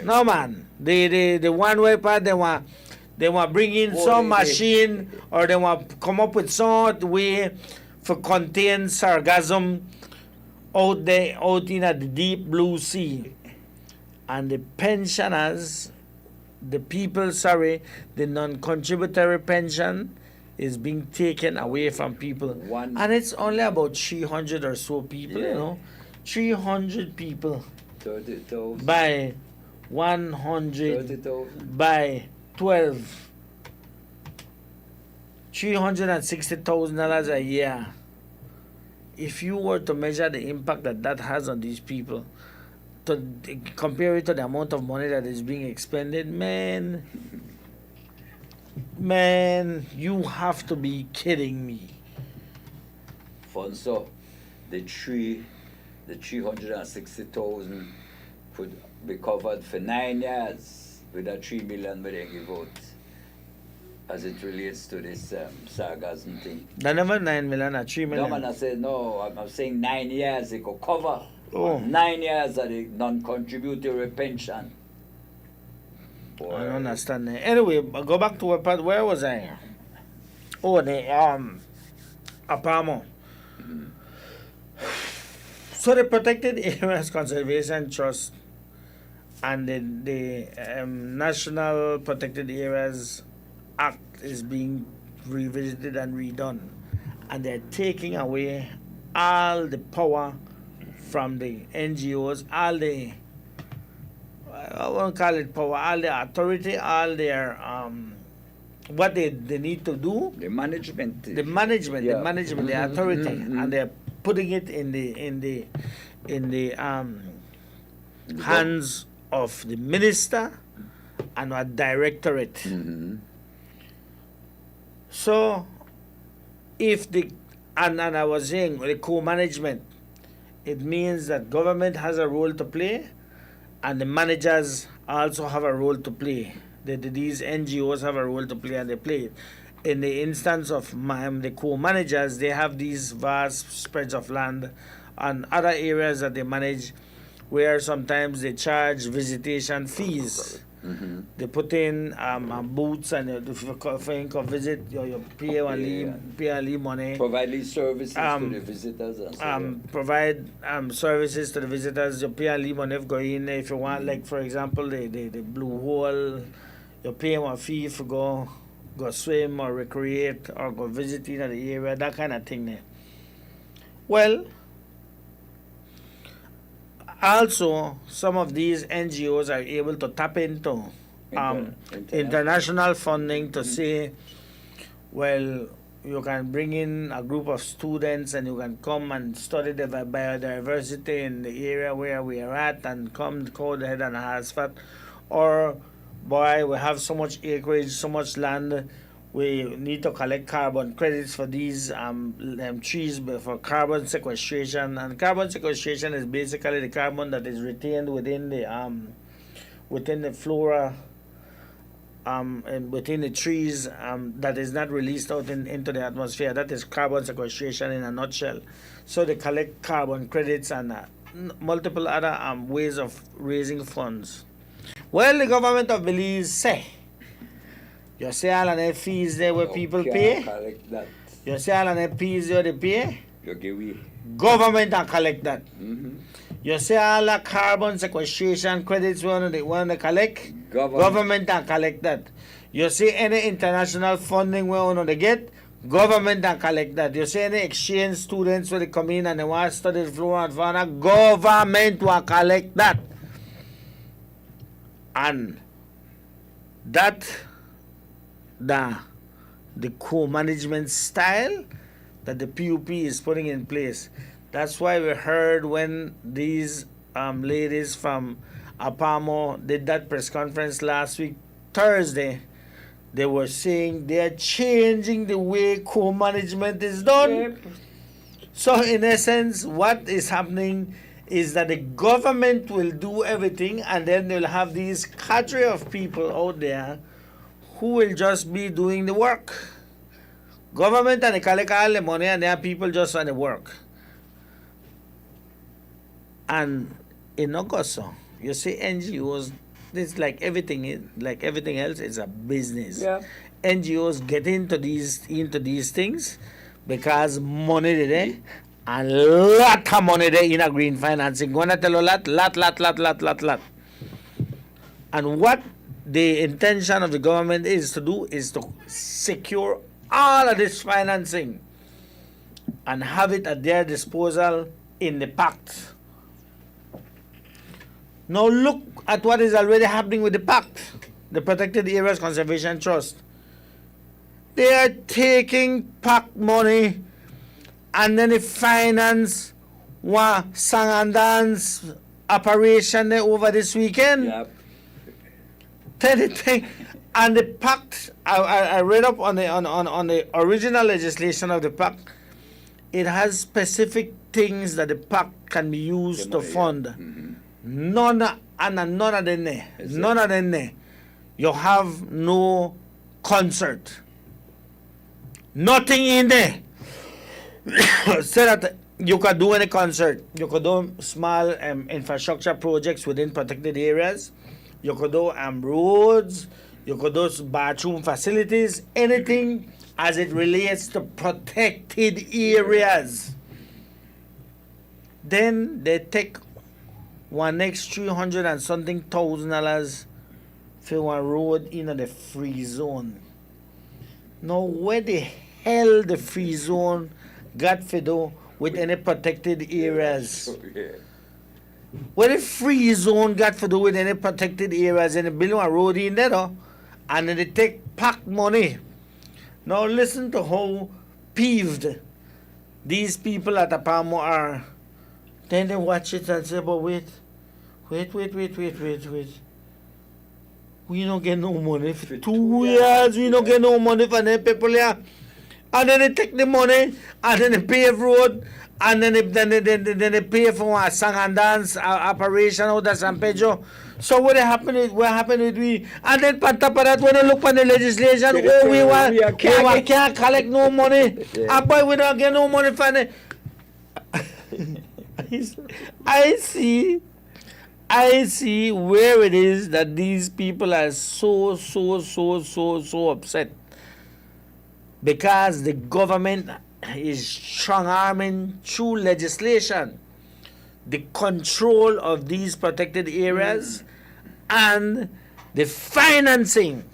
no man. The one way part they want bring in some machine, or they want come up with some way for contain sargassum out there, out in the deep blue sea. And the pensioners, the non-contributory pension is being taken away from people. And it's only about 300 or so people, 300 people 30,000 by 100 by 12, $360,000 a year. If you were to measure the impact that that has on these people, to compare it to the amount of money that is being expended, man, you have to be kidding me. Fonso, the 360,000 could be covered for 9 years with that 3 million we they give out, as it relates to this sargasm thing. That never 9 million or 3 million. No, man, I said no. I'm saying 9 years they could cover. Oh. 9 years of the non-contributory pension. Boy. I don't understand that. Anyway, go back to where was I? Oh, the Apamo. So the Protected Areas Conservation Trust and the National Protected Areas Act is being revisited and redone, and they're taking away all the power from the NGOs, all the, I won't call it power, all the authority, all their what they need to do. The management, the authority, and they're putting it in the hands of the minister and a directorate. So, if and I was saying the co-management, it means that government has a role to play, and the managers also have a role to play. These NGOs have a role to play, and they play it. In the instance of the co-managers, they have these vast spreads of land and other areas that they manage, where sometimes they charge visitation fees. They put in booths, and if you come visit, you pay money. Provide these services to the visitors. And provide services to the visitors. You pay money if go in. If you want, like for example, the Blue Hole, you pay a fee if you go swim or recreate or go visit in the area, that kind of thing there. Well, also, some of these NGOs are able to tap into international funding to say, well, you can bring in a group of students and you can come and study the biodiversity in the area where we are at, and come go ahead and Hasfat. Or, boy, we have so much acreage, so much land, we need to collect carbon credits for these trees for carbon sequestration. And carbon sequestration is basically the carbon that is retained within the flora and within the trees that is not released out into the atmosphere. That is carbon sequestration in a nutshell. So they collect carbon credits and multiple other ways of raising funds. Well, the government of Belize say, you see all of the fees there where people pay? You see all of the fees there they pay? Government can collect that. You see all the carbon sequestration credits we want to collect? Government can collect that. You see any international funding we want to get? Government can collect that. You see any exchange students when they come in and they want to study the flora and fauna? Government will collect that. And that the co-management style that the PUP is putting in place. That's why we heard when these ladies from Apamo did that press conference last week, Thursday, they were saying they're changing the way co-management is done. Yep. So in essence, what is happening is that the government will do everything, and then they'll have these cadre of people out there who will just be doing the work. Government and they collect all the money, and there are people just on the work. And in Augusta, you see NGOs, it's like everything else, it's a business. Yeah. NGOs get into these things because money there, and lot of money there in a green financing. Gonna tell you lot. And what the intention of the government is to do is to secure all of this financing and have it at their disposal in the pact. Now look at what is already happening with the pact. the Protected Areas Conservation Trust. They are taking PAC money and then they finance one song and dance operation there over this weekend. Yep. And the PAC, I read up on the original legislation of the PAC. It has specific things that the PAC can be used to fund. Mm-hmm. None of them there. None of them there. You have no concert. Nothing in there. So that you can do any concert. You could do small infrastructure projects within protected areas. You could do roads. You could do bathroom facilities. Anything as it relates to protected areas. Then they take one next $300 and something $1,000 for one road in the free zone. Now, where the hell the free zone got to do with any protected areas? Where the free zone got to do with any protected areas and they build a road in there, though, and then they take PAC money. Now, listen to how peeved these people at Apamo are. Then they watch it and say, but wait. We don't get no money for 2 years. We don't get no money for them people here. And then they take the money and then they pave road and then they pay for a song and dance operation out of San Pedro. So what happened with we? And then on top of that, when you look on the legislation, we can't collect no money. And boy, we don't get no money for them. I see where it is that these people are so upset. Because the government is strong-arming through legislation the control of these protected areas and the financing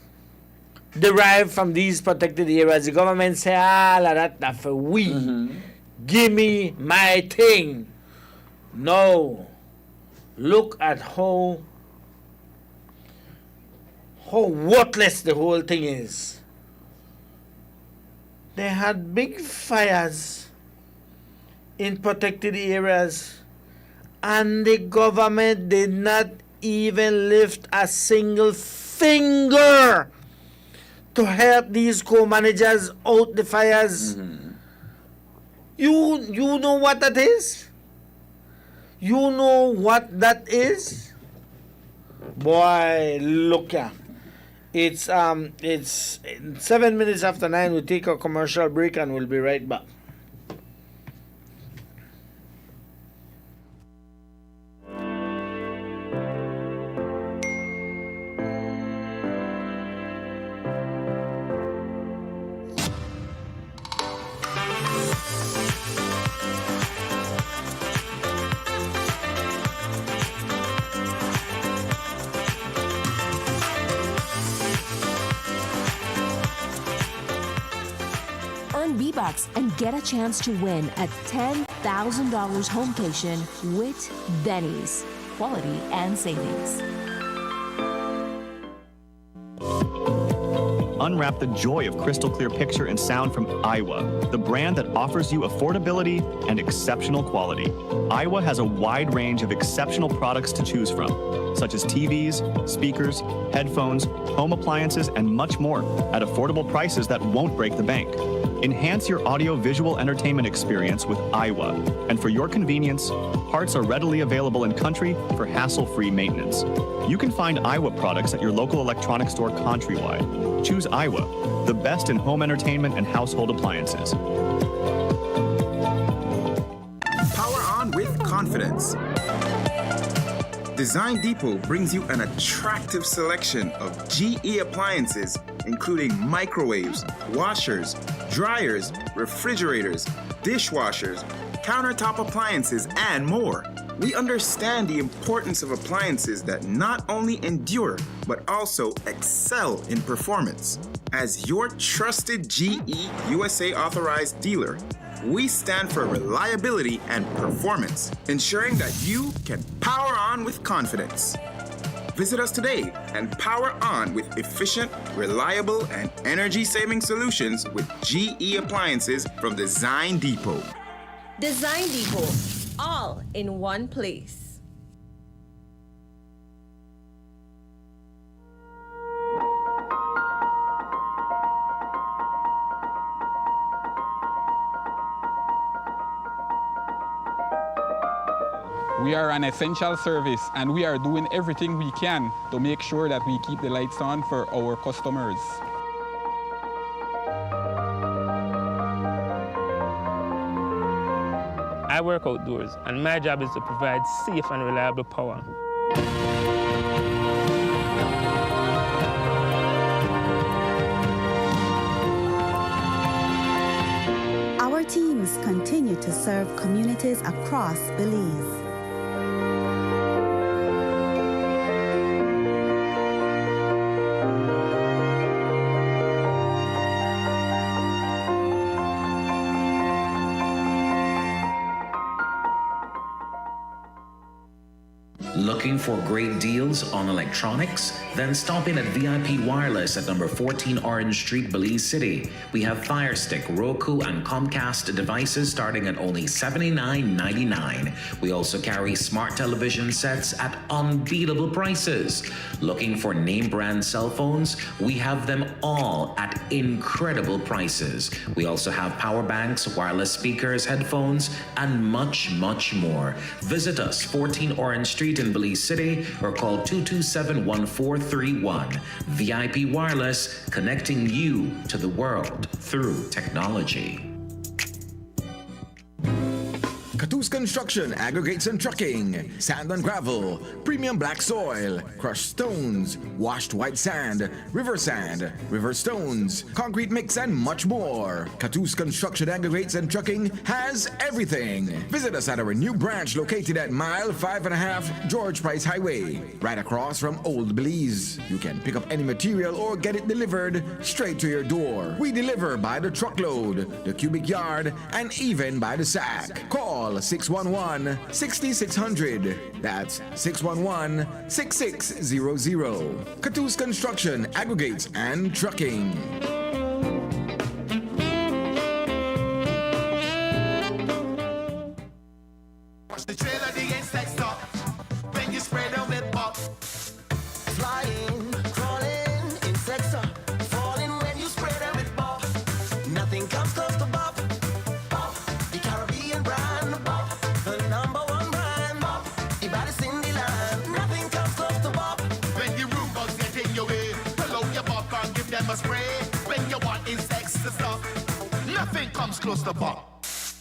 derived from these protected areas. The government say, that for we. Give me my thing. No. Look at how worthless the whole thing is. They had big fires in protected areas and the government did not even lift a single finger to help these co-managers out the fires. You know what that is? You know what that is? Boy, look here. It's 7 minutes after 9. We'll take a commercial break and we'll be right back. V-Bucks and get a chance to win a $10,000 homecation with Benny's. Quality and savings. Unwrap the joy of crystal clear picture and sound from Aiwa, the brand that offers you affordability and exceptional quality. Aiwa has a wide range of exceptional products to choose from, such as TVs, speakers, headphones, home appliances, and much more at affordable prices that won't break the bank. Enhance your audio-visual entertainment experience with Aiwa, and for your convenience, parts are readily available in country for hassle-free maintenance. You can find Aiwa products at your local electronics store countrywide. Choose Aiwa, the best in home entertainment and household appliances. Power on with confidence. Design Depot brings you an attractive selection of GE appliances, including microwaves, washers, dryers, refrigerators, dishwashers, countertop appliances, and more. We understand the importance of appliances that not only endure, but also excel in performance. As your trusted GE USA authorized dealer, we stand for reliability and performance, ensuring that you can power on with confidence. Visit us today and power on with efficient, reliable, and energy-saving solutions with GE appliances from Design Depot. Design Depot, all in one place. We are an essential service, and we are doing everything we can to make sure that we keep the lights on for our customers. I work outdoors, and my job is to provide safe and reliable power. Our teams continue to serve communities across Belize. Looking for great deals on electronics? Then stop in at VIP Wireless at number 14 Orange Street, Belize City. We have Fire Stick, Roku, and Comcast devices starting at only $79.99. We also carry smart television sets at unbeatable prices. Looking for name brand cell phones? We have them all at incredible prices. We also have power banks, wireless speakers, headphones, and much, much more. Visit us 14 Orange Street in Belize City or call 227-1431. VIP Wireless, connecting you to the world through technology. Catus Construction, aggregates and trucking, sand and gravel, premium black soil, crushed stones, washed white sand, river stones, concrete mix, and much more. Catus Construction, aggregates and trucking has everything. Visit us at our new branch located at mile 5.5 George Price Highway, right across from Old Belize. You can pick up any material or get it delivered straight to your door. We deliver by the truckload, the cubic yard, and even by the sack. Call 611-6600. That's 611-6600. Catus Construction, aggregates and trucking. Watch the trail of the insect stop when you spread the web up. Flying, crawling, insects are falling when you spread the web up. Nothing comes close to Bob. Bob, the Caribbean brand. Bob, the #1 brand. Bob, the baddest in the land. Nothing comes close to Bob. When the root bugs get in your way, pull out your Bob and give them a spray. When you want insects to stop, nothing comes close to Bob.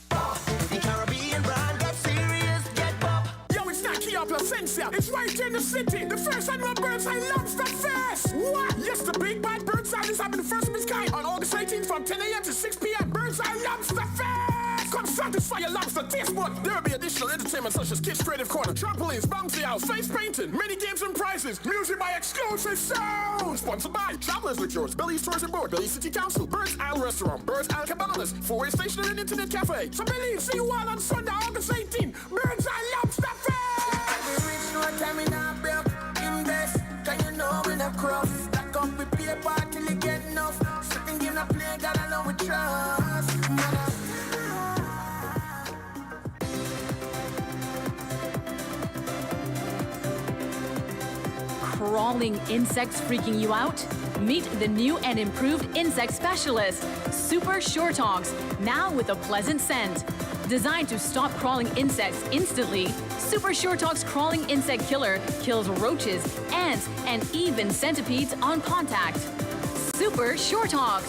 Bob, the Caribbean brand. Get serious, get Bob. Yo, it's not Kia Placencia. It's right in the city. The first annual Birdseye Lobster Fest. What? Yes, the big bad Birdseye is having the first of its kind on August 18th from 10 a.m. to 6 p.m. Birdseye Lobster Fest. Come satisfy your lobster taste bud. There will be additional entertainment such as Kids Creative Corner, trampolines, bouncy house, face painting, mini games and prizes, music by exclusive sound. Sponsored by Travelers with Yours, Belize Tourism Board, Belize City Council, Birds Isle Restaurant, Birds Isle Cabanas, 4-way station and internet cafe. So Belize, see you all on Sunday, August 18th. Birdseye Lobster Fest. Every rich no time in a bill, invest. Can you know when a cross? Stack up with paper till you get enough. Sitting in a play, gotta know we trust. Crawling insects freaking you out? Meet the new and improved insect specialist, Super Short Talks, now with a pleasant scent. Designed to stop crawling insects instantly, Super Short Talks Crawling Insect Killer kills roaches, ants, and even centipedes on contact. Super Short Talks.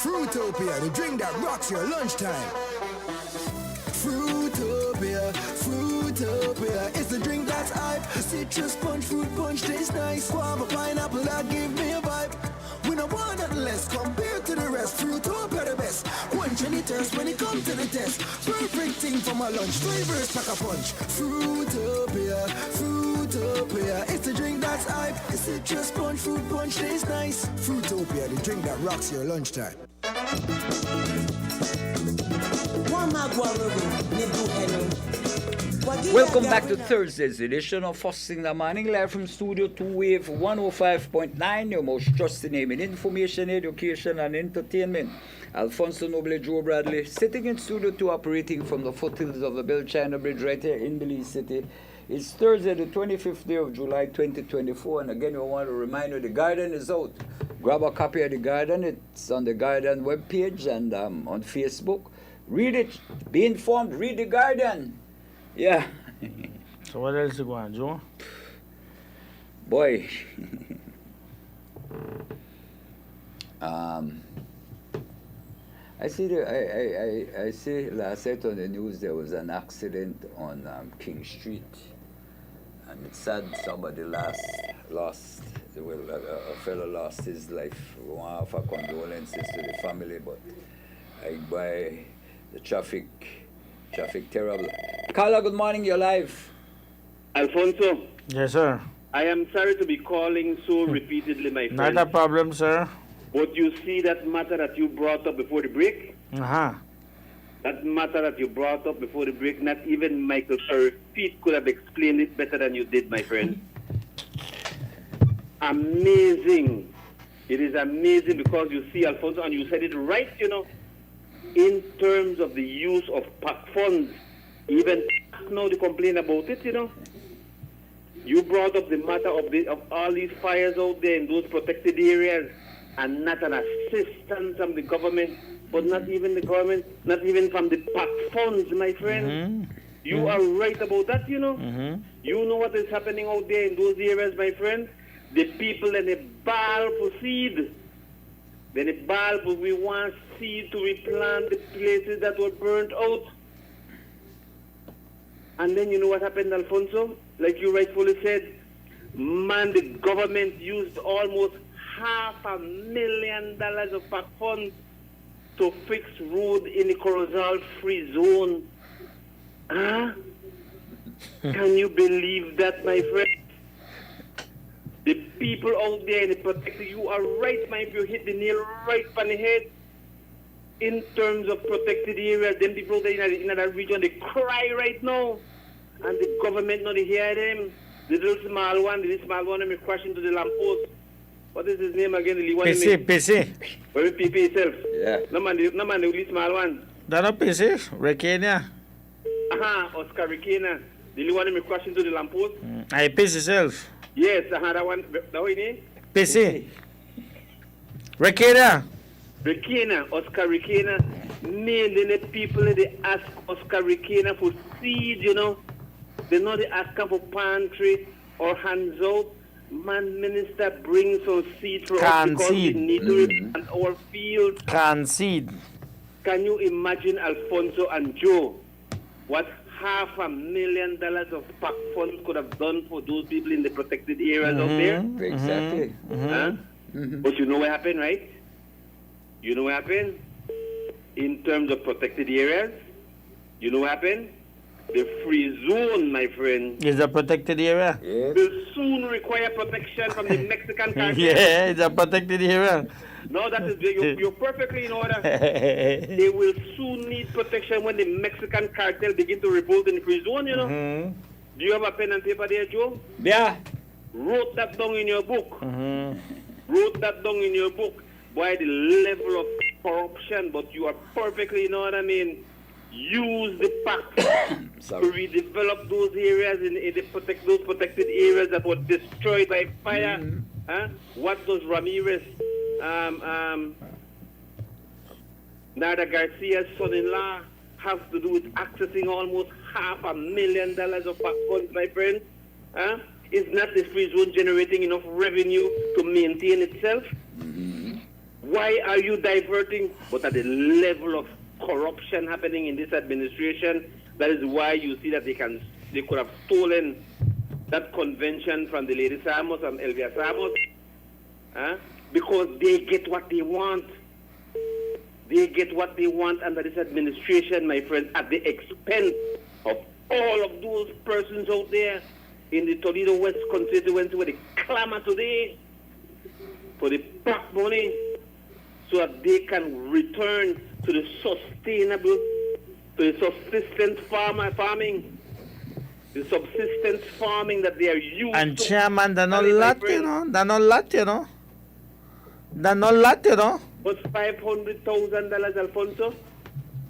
Fruitopia, the drink that rocks your lunchtime. Fruitopia, Fruitopia, it's the drink that's hype. Citrus punch, fruit punch, tastes nice. Guava, pineapple, that give me a vibe. We don't want nothing less compared to the rest. Fruitopia the best. Quench any thirst when it comes to the test. Perfect thing for my lunch. Flavors pack a punch. Fruitopia, Fruitopia, it's the drink that's hype. Citrus punch, fruit punch, tastes nice. Fruitopia, the drink that rocks your lunchtime. Welcome back to Thursday's edition of First in the Morning, live from Studio 2 Wave 105.9, your most trusted name in information, education, and entertainment. Alfonso Noble Joe Bradley, sitting in Studio 2, operating from the foothills of the Bell China Bridge right here in Belize City. It's Thursday, the 25th day of July 2024, and again, we want to remind you the Guardian is out. Grab a copy of the Guardian. It's on the Guardian webpage and on Facebook. Read it, be informed, read the Guardian. Yeah. So what else you going, Joe? Boy. I see last night on the news there was an accident on King Street, and it's sad somebody lost. Well, a fellow lost his life. We want to offer condolences to the family, but by the traffic terrible. Carla, good morning, you're live. Alfonso. Yes, sir. I am sorry to be calling so repeatedly, my friend. Not a problem, sir. But you see that matter that you brought up before the break? Uh-huh. That matter that you brought up before the break, not even Michael Pete could have explained it better than you did, my friend. Amazing. It is amazing because you see, Alfonso, and you said it right, you know, in terms of the use of PAC funds. Even now they complain about it, you know. You brought up the matter of all these fires out there in those protected areas, and not an assistance from the government, but not even the government, not even from the PAC funds, my friend. Mm-hmm. You are right about that, you know. Mm-hmm. You know what is happening out there in those areas, my friend. The people and the ball for seed. Then the ball for we want seed to replant the places that were burnt out. And then you know what happened, Alfonso? Like you rightfully said, man, the government used almost $500,000 of PAC funds to fix road in the Corozal-free zone. Huh? Can you believe that, my friend? The people out there in the protected, you are right, man, if you hit the nail right on the head. In terms of protected areas, them people out there in that region, they cry right now. And the government not hear them. The little small one may crash into the lamppost. What is his name again? PC. Very PP itself. Yeah. No man, the really small one. That not PC? Rekenia. Oscar Rekenia. The little one may crash into the lamppost. I PC itself. Yes, that one. That one name? PC. Rekenia. Oscar Rekenia. Mainly the people they ask Oscar Rekenia for seed, you know. They know they ask him for pantry or hands out. Man, minister, bring some seed for us because we need to replant our fields. Can seed. Can you imagine, Alfonso and Joe, what $500,000 of PAC funds could have done for those people in the protected areas out there? Exactly. Huh? But you know what happened, right? You know what happened? In terms of protected areas, you know what happened? The free zone, my friend. Is a protected area? Yes. Will soon require protection from the Mexican cartel. Yeah, it's a protected area. No, that is you're perfectly in order. They will soon need protection when the Mexican cartel begin to revolt in the free zone, you know. Do you have a pen and paper there, Joe? Yeah. Wrote that down in your book. Wrote that down in your book. By the level of corruption, but you are perfectly, you know what I mean? Use the PAC to redevelop those areas in those protected areas that were destroyed by fire. Huh? What does Ramirez, Nada Garcia's son-in-law, have to do with accessing almost $500,000 of PAC funds, my friend? Huh? Is not the free zone generating enough revenue to maintain itself? Why are you diverting? But at the level of corruption happening in this administration, that is why you see that they could have stolen that convention from the Lady Samos and Elvia Samos, because they get what they want. They get what they want under this administration, my friends, at the expense of all of those persons out there in the Toledo West constituency where they clamor today for the PAC money. so that they can return to the sustainable, to the subsistence farming, the subsistence farming that they are used And to. chairman, they're not lot, you know. They're not lot, you know. They're not lot, you know. But $500,000, Alfonso,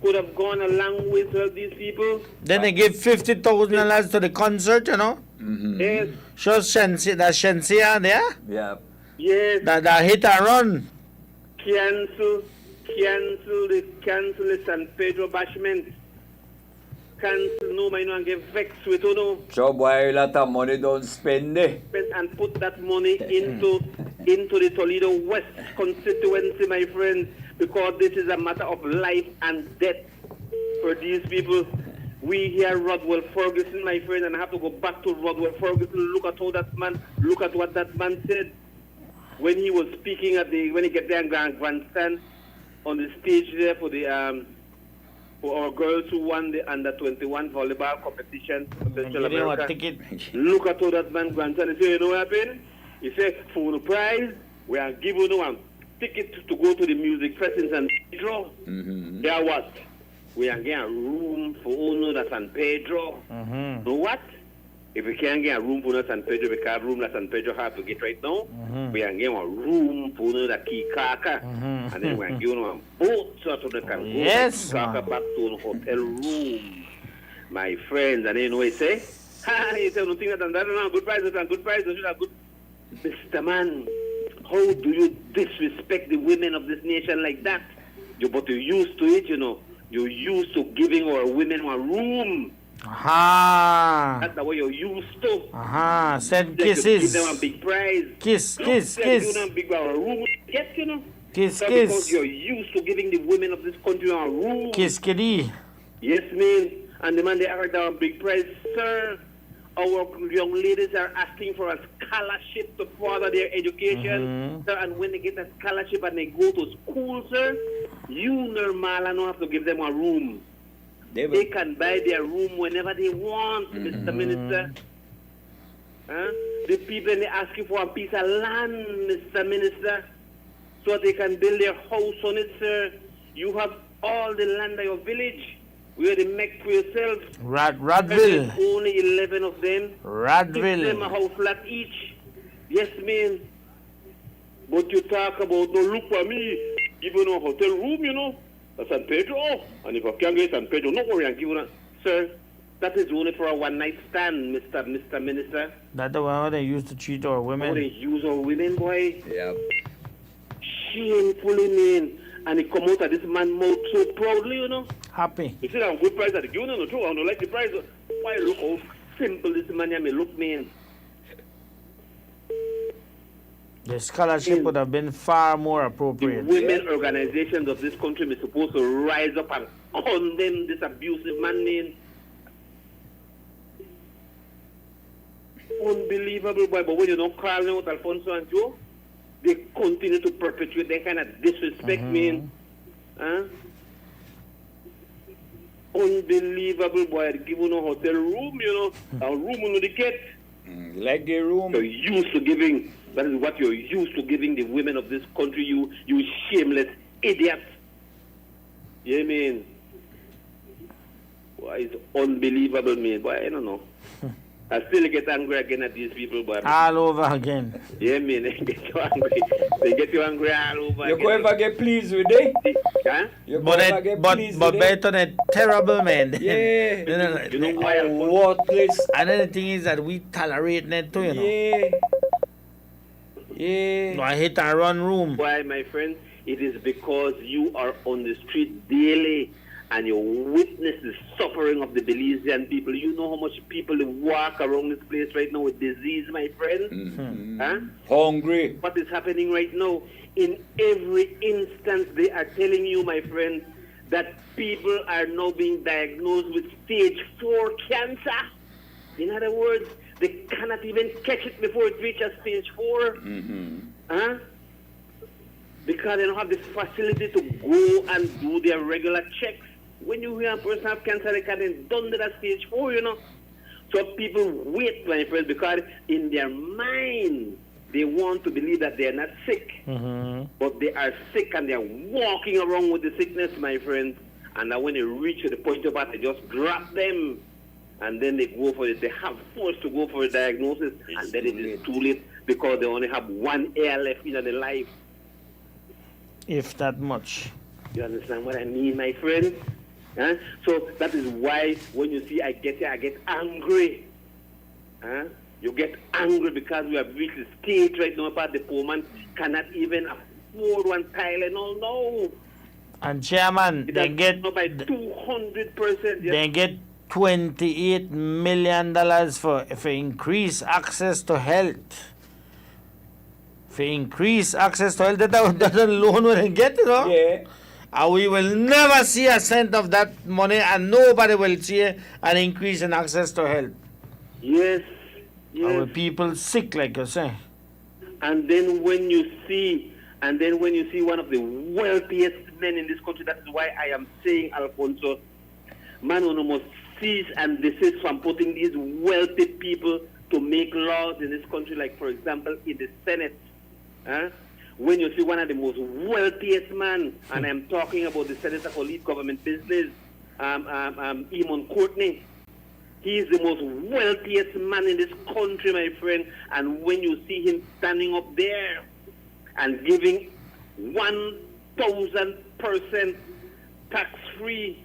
could have gone a long way to help these people. Then they give $50,000 to the concert, you know. Yes. Show Shensia, that Shensia there. Yeah. Yes. That hit and run. Cancel the San Pedro bashment. Cancel, no, man, and get vexed with you know. So boy, a lot of money don't spend it. And put that money into the Toledo West constituency, my friend, because this is a matter of life and death for these people. We hear Rodwell Ferguson, my friend, and I have to go back to Rodwell Ferguson. Look at what that man said when he was speaking when he get there in grandstand on the stage there for the for our girls who won the under-21 volleyball competition for Central America. Look at how that man grandstand. He said, you know what happened? He said, for the prize, we are giving you a ticket to go to the music fest in San Pedro. Yeah, what? We are getting a room for Uno at San Pedro. Know what? If we can't get a room for San Pedro, because room that San Pedro have to get right now, we are getting a room for Uno that Kikaka. And then we are giving them a boat so that they can go Kikaka back to the hotel room. My friends, and then you know what he say? He said, don't think that good price, good price, good. Mr. Man, how do you disrespect the women of this nation like that? But you're used to it, you know. You're used to giving our women a room. Aha. That's the way you're used to. Aha. Send Like kisses. you give them a big prize. Kiss. Give them a big room. Yes, you know. Kiss. Because you're used to giving the women of this country a room. Kiss, kitty. Yes, man. And the man they asked a big prize, sir. Our young ladies are asking for a scholarship to further their education, sir. And when they get a scholarship and they go to school, sir, you normal don't have to give them a room. They can buy their room whenever they want, Mr. Minister. The people they ask you for a piece of land, Mr. Minister, so they can build their house on it, sir. You have all the land of your village. Where they make for yourself. Radville. Only 11 of them. Radville. Give them a house flat each. Yes, man. But you talk about, no, look for me. Even a hotel room, you know. At San Pedro. And if I can't get San Pedro, no worry, I'm giving it. Sir, that is only for a one-night stand, Mr. Minister. That's the one they used to cheat our women. How they use our women, boy. Yeah. Shamefully, man. And he come out of this man's mouth so proudly, you know. Happy. You see that good price that the union, too. I don't like the price. Why look how simple this man may look, man. The scholarship would have been far more appropriate. The women organizations of this country are supposed to rise up and condemn this abusive man. Unbelievable, boy. But when you don't call them out, Alfonso and Joe, they continue to perpetuate that kind of disrespect, man. Huh? Unbelievable, boy. Give you no hotel room, you know. A room on the get. Like a room. You're used to giving. That is what you're used to giving the women of this country, you shameless idiots. Yeah, man. Boy, it's unbelievable, man. Boy, I don't know. I still get angry again at these people, boy. All over again. Yeah, man, they get you angry. They get you angry all over you again. You ever get pleased with it? Huh? But better than terrible, man. Yeah. You know why? Worthless. Another thing is that we tolerate that too, you know. Yeah. Yeah. No, I hit and run room. Why, my friend? It is because you are on the street daily and you witness the suffering of the Belizean people. You know how much people walk around this place right now with disease, my friend? Huh? Hungry. What is happening right now? In every instance, they are telling you, my friend, that people are now being diagnosed with stage 4 cancer. In other words, they cannot even catch it before it reaches stage 4. Huh? Because they don't have the facility to go and do their regular checks. When you hear a person have cancer, they can't done that at stage 4, you know. So people wait, my friends, because in their mind, They want to believe that they are not sick, but they are sick and they are walking around with the sickness, my friends. And then when they reach the point of that, they just drop them. And then they go for it. They have forced to go for a diagnosis, and then it is too late because they only have 1 year left in their life. If that much. You understand what I mean, my friend? Huh? So that is why when you see I get here, I get angry. Huh? You get angry because we have reached a stage right now about the poor man cannot even afford one Tylenol. No. And Chairman, they get by 200%. They get $28 million for increased access to health. For increased access to health, that alone will get, you know? Yeah. And we will never see a cent of that money, and nobody will see an increase in access to health. Yes. Our people sick, like you say. And then when you see one of the wealthiest men in this country, that is why I am saying, Alfonso, man must cease and desist from putting these wealthy people to make laws in this country, like, for example, in the Senate. When you see one of the most wealthiest men, and I'm talking about the Senator for Lead Government Business, Eamon Courtney. He is the most wealthiest man in this country, my friend. And when you see him standing up there and giving 1,000% tax-free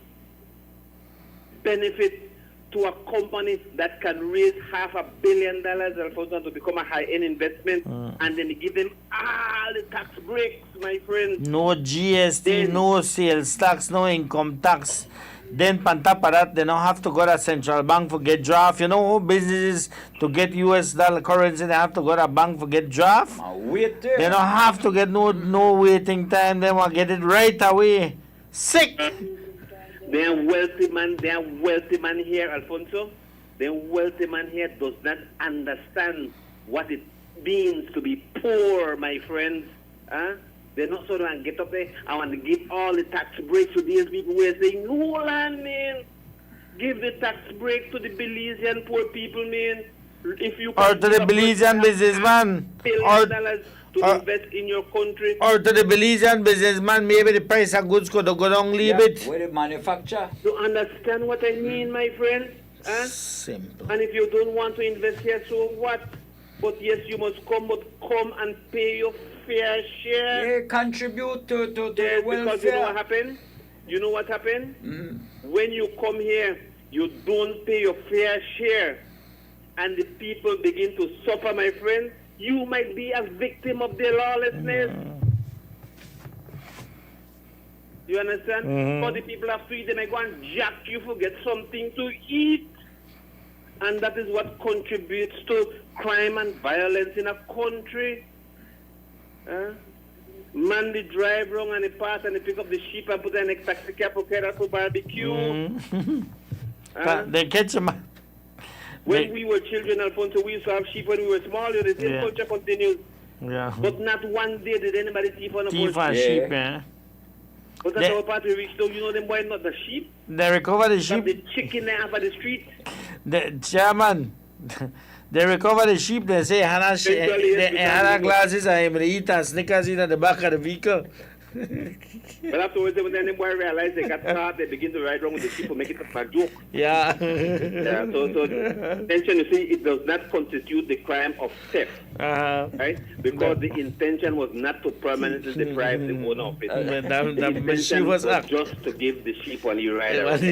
benefit to a company that can raise $500 million, Alfonso, to become a high-end investment, and then give them all the tax breaks, my friend. No GST, no sales tax, no income tax. Then, on top of that, they don't have to go to central bank for get draft. You know, businesses to get US dollar currency, they have to go to a bank for get draft. They don't have to get no waiting time. They want to get it right away. Sick. They are wealthy man here, Alfonso. The wealthy man here does not understand what it means to be poor, my friends. They're not so to get up there. I want to give all the tax breaks to these people who are saying, no land, man. Give the tax break to the Belizean poor people, man. If you or to the Belizean businessman. Or to invest in your country. Or to the Belizean businessman, maybe the price of goods could go down a little bit. Where the manufacture. You understand what I mean, my friend? Simple. And if you don't want to invest here, so what? But yes, you must come and pay your fair share. Yeah, contribute to the welfare. Because you know what happened? You know what happened? When you come here, you don't pay your fair share. And the people begin to suffer, my friend. You might be a victim of their lawlessness. You understand? But the people have to eat, they may go and jack you for get something to eat. And that is what contributes to crime and violence in a country. Man, they drive wrong and they pass and they pick up the sheep and put the next taxi cab for barbecue. They catch them. When we were children, Alfonso, we used to have sheep when we were small. The same culture continues. Yeah. But not one day did anybody thief on a sheep, yeah. But that's our part we reached. You know them why not the sheep? They recover the sheep. The chicken there off the street. The chairman, they recover the sheep. They say Hannah glasses and they eat and Snickers in the back of the vehicle. But afterwards, when them boy realize they got caught, they begin to ride wrong with the sheep and make it a joke. Yeah. Yeah. So intention, you see, it does not constitute the crime of theft, right? Because the intention was not to permanently deprive the owner of it. The intention was just to give the sheep while you ride around.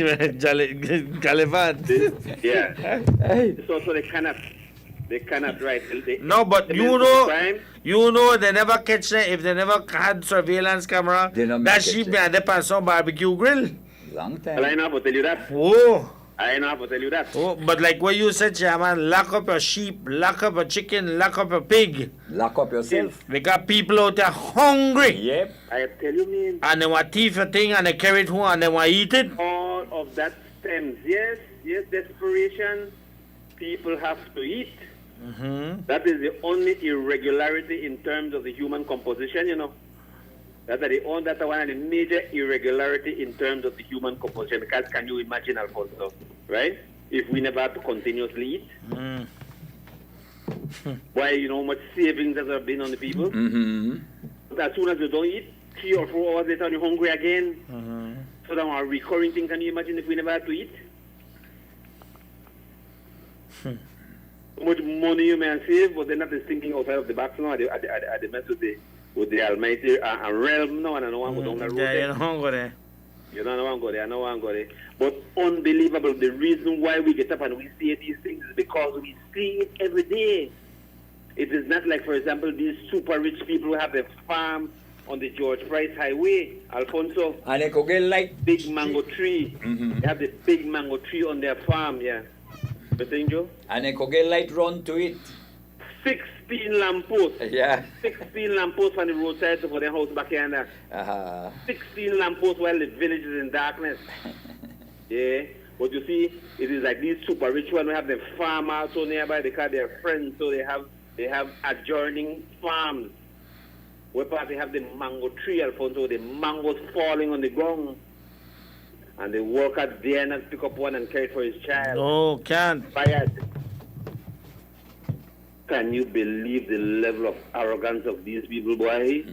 Yeah. So they cannot write. No, but you know they never catch them if they never had surveillance camera. That sheep may have on some barbecue grill. Long time. Well, I know how to tell you that. Oh. I know how to tell you that. Oh, but like what you said, Chairman, lock up your sheep, lock up a chicken, lock up a pig. Lock up yourself. We got people out there hungry. Yep. I tell you, man. And they want thief a thing and they carry it home and they want to eat it. All of that stems. Yes, desperation. People have to eat. That is the only irregularity in terms of the human composition, you know. That's one of the major irregularity in terms of the human composition. Because can you imagine, Alfonso, right? If we never have to continuously eat. Why, you know how much savings that have been on the people? But as soon as you don't eat, 3 or 4 hours later, you're hungry again. So that our recurring thing, can you imagine if we never had to eat? How much money you may save, but they're not just thinking outside of the box now. They mess with the almighty realm now, and I know one go down the road. Yeah, you don't go there. You don't know one go there, I know one go there. But unbelievable, the reason why we get up and we see these things is because we see it every day. It is not like, for example, these super rich people who have a farm on the George Price Highway, Alfonso. And they could get like big mango tree. They have the big mango tree on their farm, yeah. But Joe? And they could get light run to it. 16 lampposts. Yeah. 16 lampposts on the roadside for their house back here. 16 lampposts while the village is in darkness. Yeah. But you see, it is like these super rich ones. We have the farm also nearby because they're friends, so they have adjoining farms. Where part they have the mango tree, Alfonso, the mangoes falling on the ground. And the worker dare not pick up one and carry it for his child. No, can't. Fired. Can you believe the level of arrogance of these people, boy?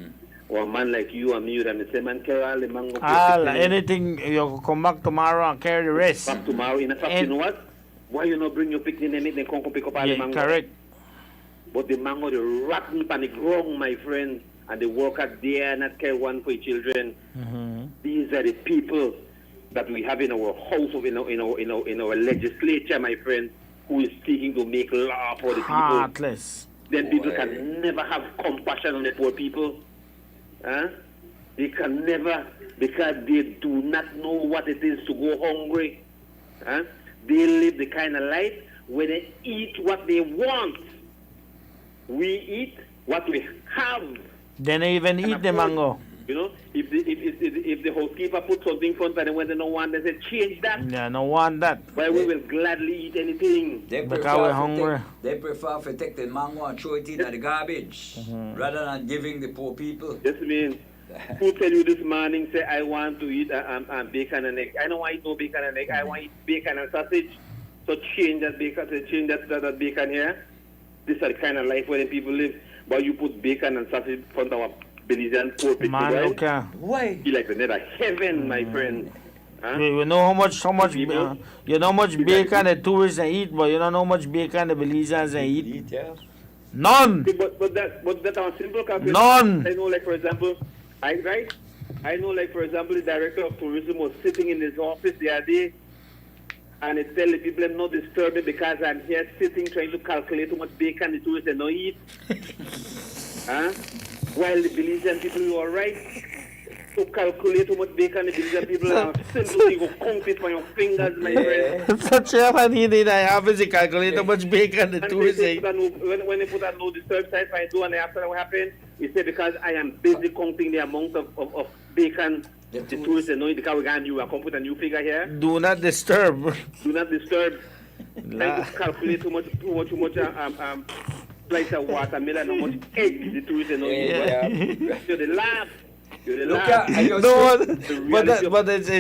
Or a man like you and me, you and say, man, carry all the mango. Anything, you come back tomorrow and carry the rest. Back tomorrow. In fact, you know what? Why you not bring your picnic and then come pick up all the mango? Correct. But the mango, they rotten on the ground, my friend. And the worker dare not carry one for children. These are the people that we have in our house, in our legislature, my friend, who is seeking to make law for the people. Heartless. Then people can never have compassion on the poor people. They can never, because they do not know what it is to go hungry. They live the kind of life where they eat what they want. We eat what we have. They don't even eat the mango. You know, if the housekeeper put something in front of them when they don't want, they say, change that. Yeah, no want that. But we will gladly eat anything. Because we're hungry. They prefer to take the mango and throw it in the garbage rather than giving the poor people. Yes, mean. Who tell you this morning, say, I want to eat bacon and egg. I don't want to eat no bacon and egg. I want to eat bacon and sausage. So change that bacon, that bacon here. This is the kind of life where the people live. But you put bacon and sausage in front of our Belizean poor people, right? Why? Be like the net of heaven, my friend. You know how much you know how much bacon the tourists eat, but you don't know how much bacon the Belizeans eat. None. See, but that are simple calculation. None. I know, like for example, I know, like for example, the director of tourism was sitting in his office the other day, and he tell the people, "I'm not disturbed because I'm here sitting trying to calculate how much bacon the tourists they don't eat." While the Belizean people you are right to calculate how much bacon the Belizean people are simply go count it on your fingers, my friend. Such a funny thing I have is to calculate how much bacon the tourists eat. When they put that no disturb sign, I do, and after what happened, he said because I am busy counting the amount of bacon the tourists they know it because we got you. I come put a new figure here. Do not disturb. Do not disturb. Trying to calculate too much slice of watermelon, how much egg the tourists know. So they laugh. Look at but these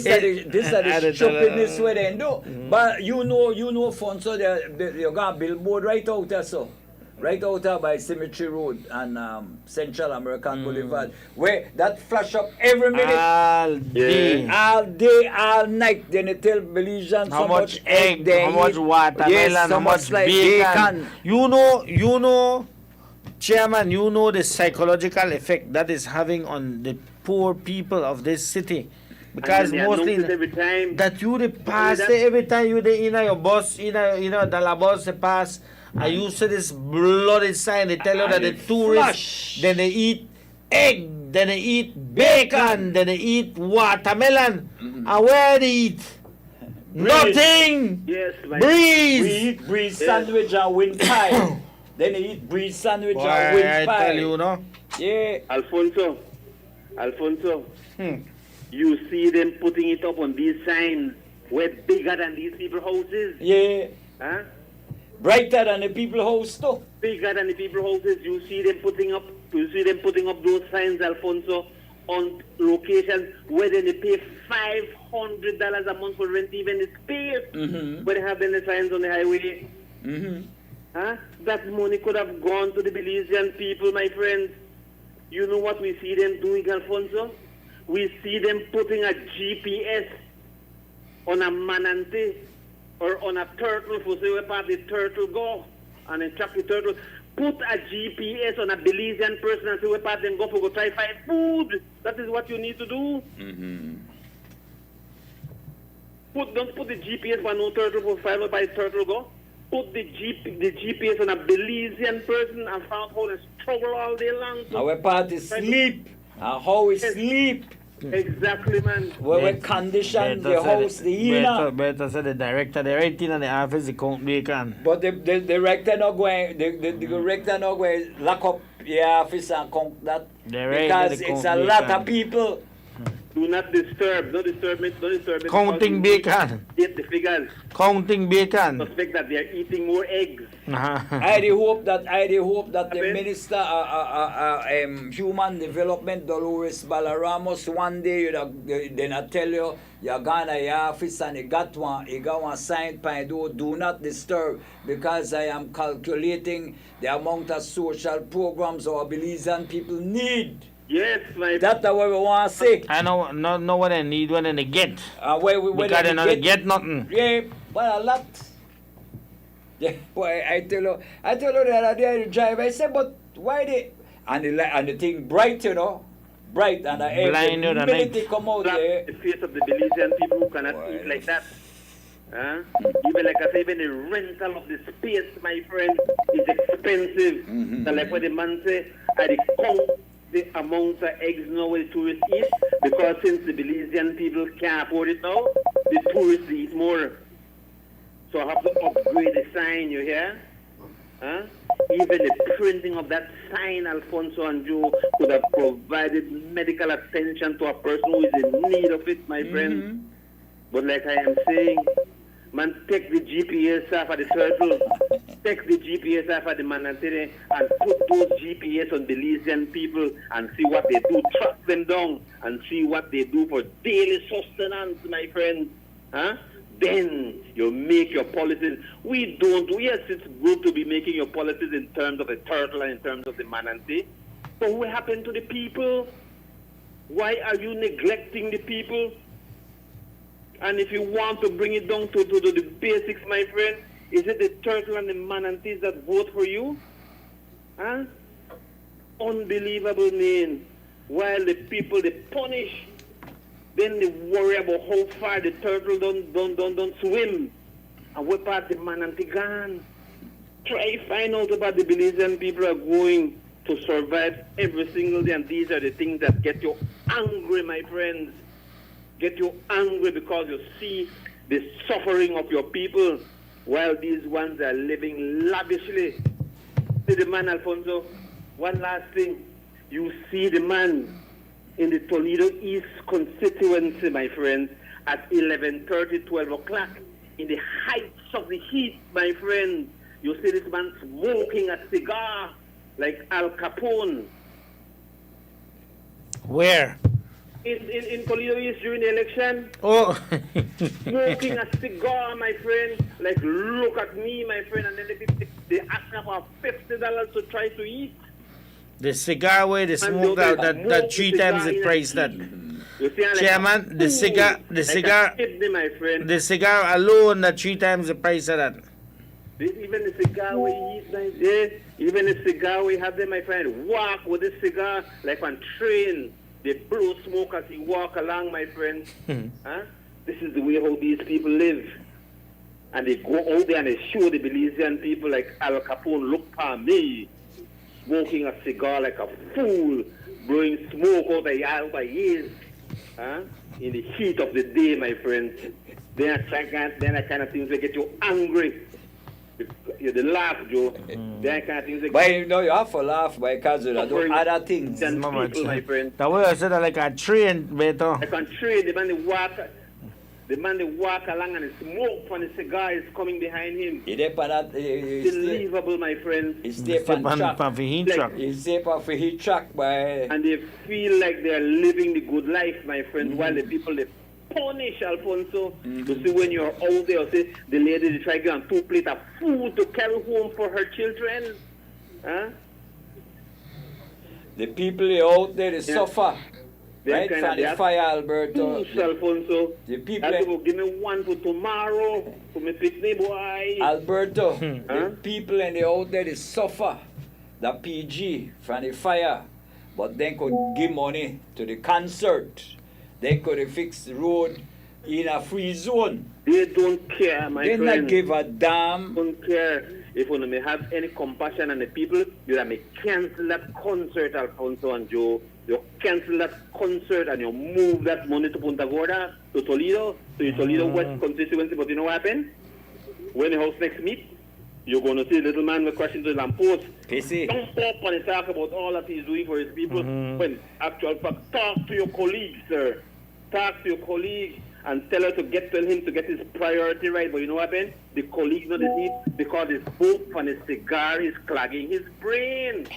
are the stupidness where they do. But you know, Fonso, you got a billboard right out there, so. Right out there by Cemetery Road and Central American Boulevard, where that flash up every minute, all day, all night. Then they tell Belizeans how much egg, how much watermelon, how much bacon. You know, Chairman, you know the psychological effect that is having on the poor people of this city. Because mostly that you the pass every time you the in your bus, the la bus pass. I used to this bloody sign. They tell you that the tourists, then they eat egg, then they eat bacon, then they eat watermelon. And where they eat? Nothing. Yes, breeze. We eat breeze sandwich and wind pie. Then they eat breeze sandwich and wind pie. I tell you, no? Yeah. Alfonso, you see them putting it up on these signs way bigger than these people's houses. Yeah. Brighter than the people's house too. Bigger than the people's houses. You see them putting up those signs, Alfonso, on locations where they pay $500 a month for rent, even the space where they have the signs on the highway. Huh? That money could have gone to the Belizean people, my friends. You know what we see them doing, Alfonso? We see them putting a GPS on a manatee or on a turtle for say where part the turtle go and then track the turtle. Put a GPS on a Belizean person and see where part them go for go try find food. That is what you need to do. Don't put the GPS for no turtle for find where by turtle go. Put the GPS on a Belizean person and found how they struggle all day long. Our part is sleep. And how we sleep. Exactly, man. Where we condition the house, the inner. Better say the director, the right in the office, the count bacon. But the director not going, the director not going lock up your office and count that. Because it's a lot of people. Do not disturb. Don't disturb me. Don't disturb me. Counting bacon. Get the figures. Counting bacon. Suspect that they are eating more eggs. I hope that the Minister Human Development, Dolores Balaramos, one day then I tell you you're gonna your office and you got one sign by do not disturb, because I am calculating the amount of social programs our Belizean people need. Yes, my. That's what we want to say. I know what they need when they get. Because they don't get nothing. Yeah, but a lot. Yeah, boy, I tell you the other day the driver, I said, but why they and the thing bright, you know, bright, and blind you the minute they come out there. The face of the Belizean people who cannot eat like that. Even like I say, even the rental of the space, my friend, is expensive. So like what the man say, I count the amount of eggs now the tourists eat, because since the Belizean people can't afford it now, the tourists eat more. So I have to upgrade the sign, you hear? Even the printing of that sign, Alfonso and Joe, could have provided medical attention to a person who is in need of it, my friend. But like I am saying, man, take the GPS off of the turtle, take the GPS off of the manatee, and put those GPS on Belizean people and see what they do. Track them down and see what they do for daily sustenance, my friend. Then you make your policies. We don't. Yes, it's good to be making your policies in terms of the turtle and in terms of the manatee. But what happened to the people? Why are you neglecting the people? And if you want to bring it down to the basics, my friend, is it the turtle and the manatees that vote for you? Unbelievable, man. While the people, they punish, then they worry about how far the turtle don't swim. And what part the manatee gone? Try find out about the Belizean people are going to survive every single day, and these are the things that get you angry, my friends. Get you angry because you see the suffering of your people while these ones are living lavishly. See the man, Alfonso. One last thing. You see the man in the Toledo East constituency, my friends, at 11:30, 12 o'clock, in the heights of the heat, my friend. You see this man smoking a cigar like Al Capone. Where? In Toledo East during the election. Oh. Smoking a cigar, my friend. Like, look at me, my friend. And then they ask me for $50 to try to eat. The cigar where they smoke out that 3 times the price that. Chairman, the cigar, the cigar alone, that 3 times the price of that. Even the cigar we eat, my friend. Even the cigar we have there, my friend. Walk with the cigar like on train. They blow smoke as you walk along, my friend. This is the way how these people live. And they go out there and they show the Belizean people like Al Capone, look at me, smoking a cigar like a fool, blowing smoke out of his in the heat of the day, my friend. Then that kind of things that get you angry. You laugh, Joe. That kind of things. But you know, you have to laugh because you do other things. People, my friend. The way I said that, like a train, better. Like a train, the man they walk along and the smoke from the cigar is coming behind him. Unbelievable, my friend. It's step on heat truck. It's step on heat truck, and they feel like they are living the good life, my friend, while the people they punish, Alfonso. You see, when you're out there, say, the lady they try to get 2 plates of food to carry home for her children. Huh? The people out there, they suffer. Right, kind from the fire, Alberto. Alfonso. The people. Give me one for tomorrow for my picnic boy. Alberto, the people and the out there, they suffer. The PG from the fire. But they could give money to the concert. They could fix the road in a free zone. They don't care, my friend. They not give a damn. Don't care. If you may have any compassion on the people, you may cancel that concert, Alfonso and Joe. You cancel that concert and you move that money to Punta Gorda, to Toledo, to the Toledo West constituency. But you know what happened? When the house next meet, you're going to see the little man with crashing to the lamppost. Don't stop and talk about all that he's doing for his people. When actual fact, talk to your colleagues, sir. Talk to your colleague and tell him to get his priority right. But you know what happened? The colleague not the need because his smoke and his cigar is clogging his brain.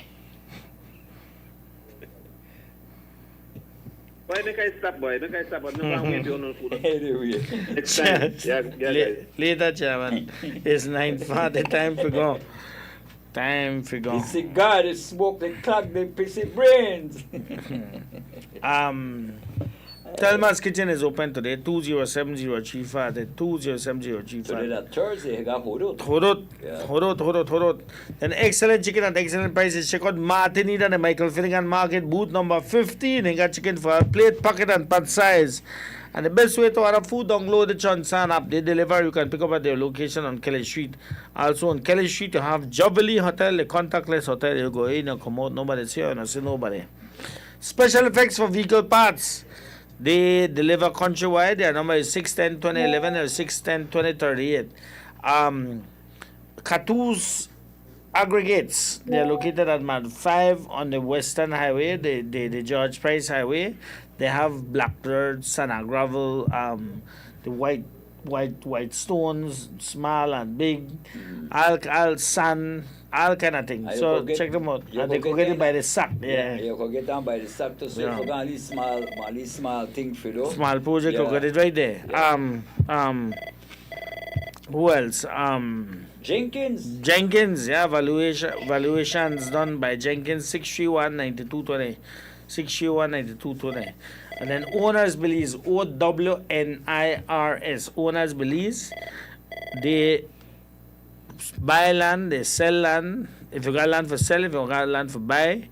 Why make I stop, boy? Make I stop, but no one will do food. Anyway. Next time. Yeah. Later, Chairman. It's 9:40. Time to go. Time for go. The cigar, the smoke, the clog, the pissy brains. Thelma's Kitchen is open today, 2070 Chifa, the 2070 Chifa. Today that Thursday, I got Hodot. Hodot. An excellent chicken at excellent prices. Check out Martinita and the Michael Finnegan Market, booth number 15. They got chicken for a plate, pocket, and pot size. And the best way to order food, download the Chonsan app. They deliver. You can pick up at their location on Kelly Street. Also on Kelly Street, you have Jubilee Hotel, the contactless hotel. You go in and come out, nobody's here, and I see nobody. Special effects for vehicle parts. They deliver countrywide. Their number is 610-2011 or 610-2038. Catoos Aggregates. They are located at Mad 5 on the Western Highway, the George Price Highway. They have blackbird, sand gravel, the white stones, small and big, all sand, all kind of things. So check them out. And they can get it by the sack. Yeah. You can get them by the sack to see if you can small thing for you. Small project, you get it right there. Who else? Jenkins, yeah, valuations done by Jenkins, 631-9220. 631-9220. And then Owners Belize, OWNIRS, Owners Belize. They buy land, they sell land. If you got land for sell, if you got land for buy,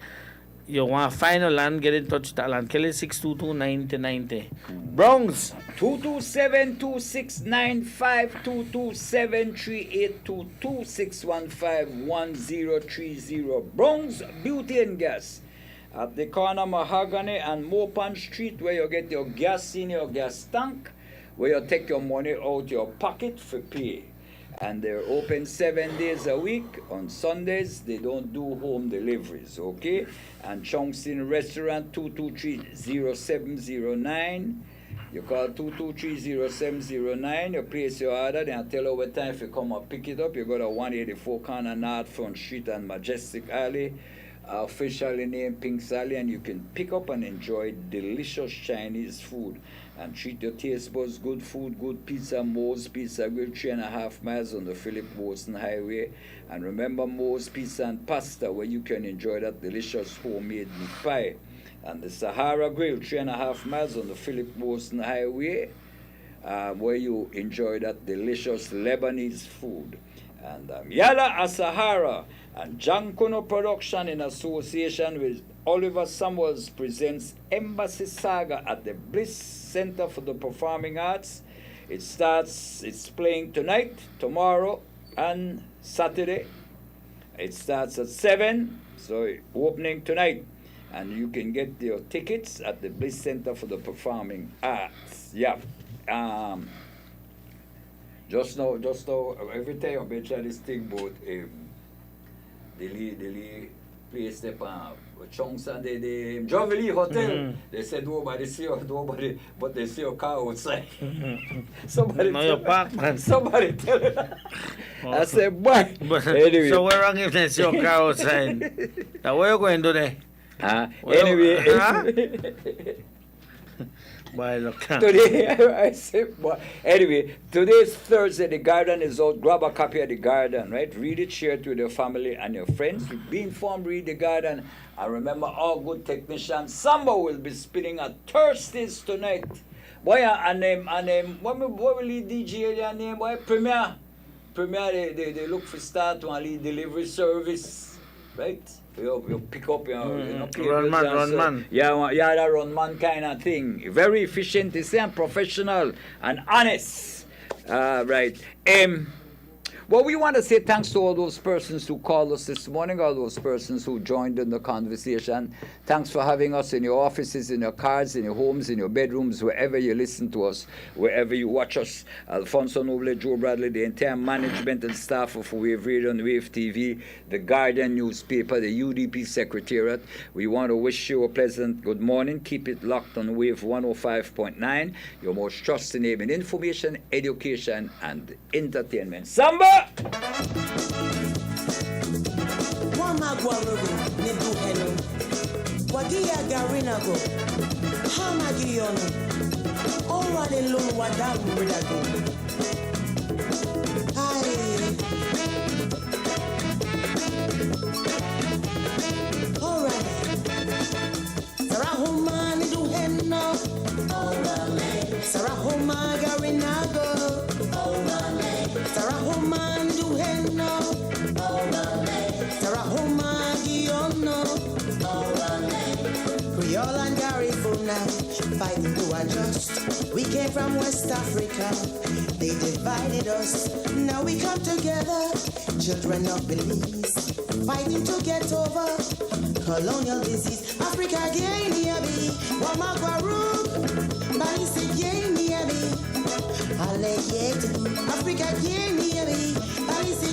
you want to find a land, get in touch with Alan Kelly, 622-9090. Bronx, 227-269-5227-3822-615-1030. Bronx Beauty and Gas. At the corner of Mahogany and Mopan Street, where you get your gas in your gas tank, where you take your money out your pocket for pay. And they're open 7 days a week. On Sundays, they don't do home deliveries, okay? And Chongsin Restaurant, 223-0709. You call 223-0709, you place your order, then I tell you what time if you come and pick it up. You go to 184 corner North Front Street and Majestic Alley. Officially named Pink Sally, and you can pick up and enjoy delicious Chinese food and treat your taste buds. Good food, good pizza. Moe's Pizza Grill, 3.5 miles on the Philip Wilson Highway. And remember Moe's Pizza and Pasta, where you can enjoy that delicious homemade meat pie. And the Sahara Grill, 3.5 miles on the Philip Wilson Highway, where you enjoy that delicious Lebanese food. And Yala Asahara and Jankono Production in association with Oliver Samuels presents Embassy Saga at the Bliss Center for the Performing Arts. It's playing tonight, tomorrow, and Saturday. It starts at 7, so opening tonight. And you can get your tickets at the Bliss Center for the Performing Arts. Yeah. Just now, every time I mention this thing about the place they Chunks and the Jubilee Hotel. They said nobody see you, but they see your car outside. Somebody tell it. I said, boy. Anyway. So where wrong if they see your car outside? Now where you going today? Anyway. Boy, look. Today, I say, boy. Anyway, today's Thursday. The Guardian is out. Grab a copy of the Guardian, right? Read it, share it with your family and your friends. Be informed, read the Guardian. And remember, all good technicians, Samba will be spinning at Thursdays tonight. Boy, what will lead DJ their name? Boy, Premier, they look for start to lead delivery service, right? You pick up your run man. Yeah, that run man kind of thing. Very efficient, and professional and honest. Right. Well, we want to say thanks to all those persons who called us this morning, all those persons who joined in the conversation. Thanks for having us in your offices, in your cars, in your homes, in your bedrooms, wherever you listen to us, wherever you watch us. Alfonso Noble, Joe Bradley, the entire management and staff of Wave Radio and Wave TV, the Guardian newspaper, the UDP Secretariat. We want to wish you a pleasant good morning. Keep it locked on Wave 105.9, your most trusted name in information, education, and entertainment. Samba! Wamagwarugu niduhelo wagia garinago hamagiono owale lulu wadamu ridago alright Sarahuma niduheno Sarahuma garinago Sarahuma Creole and Garifuna fighting to adjust. We came from West Africa, they divided us. Now we come together, children of Belize, fighting to get over colonial disease. Africa gain yabi, Wamagwaru, Balisi gain yabi, Aleyet, Africa gain yabi, Balisi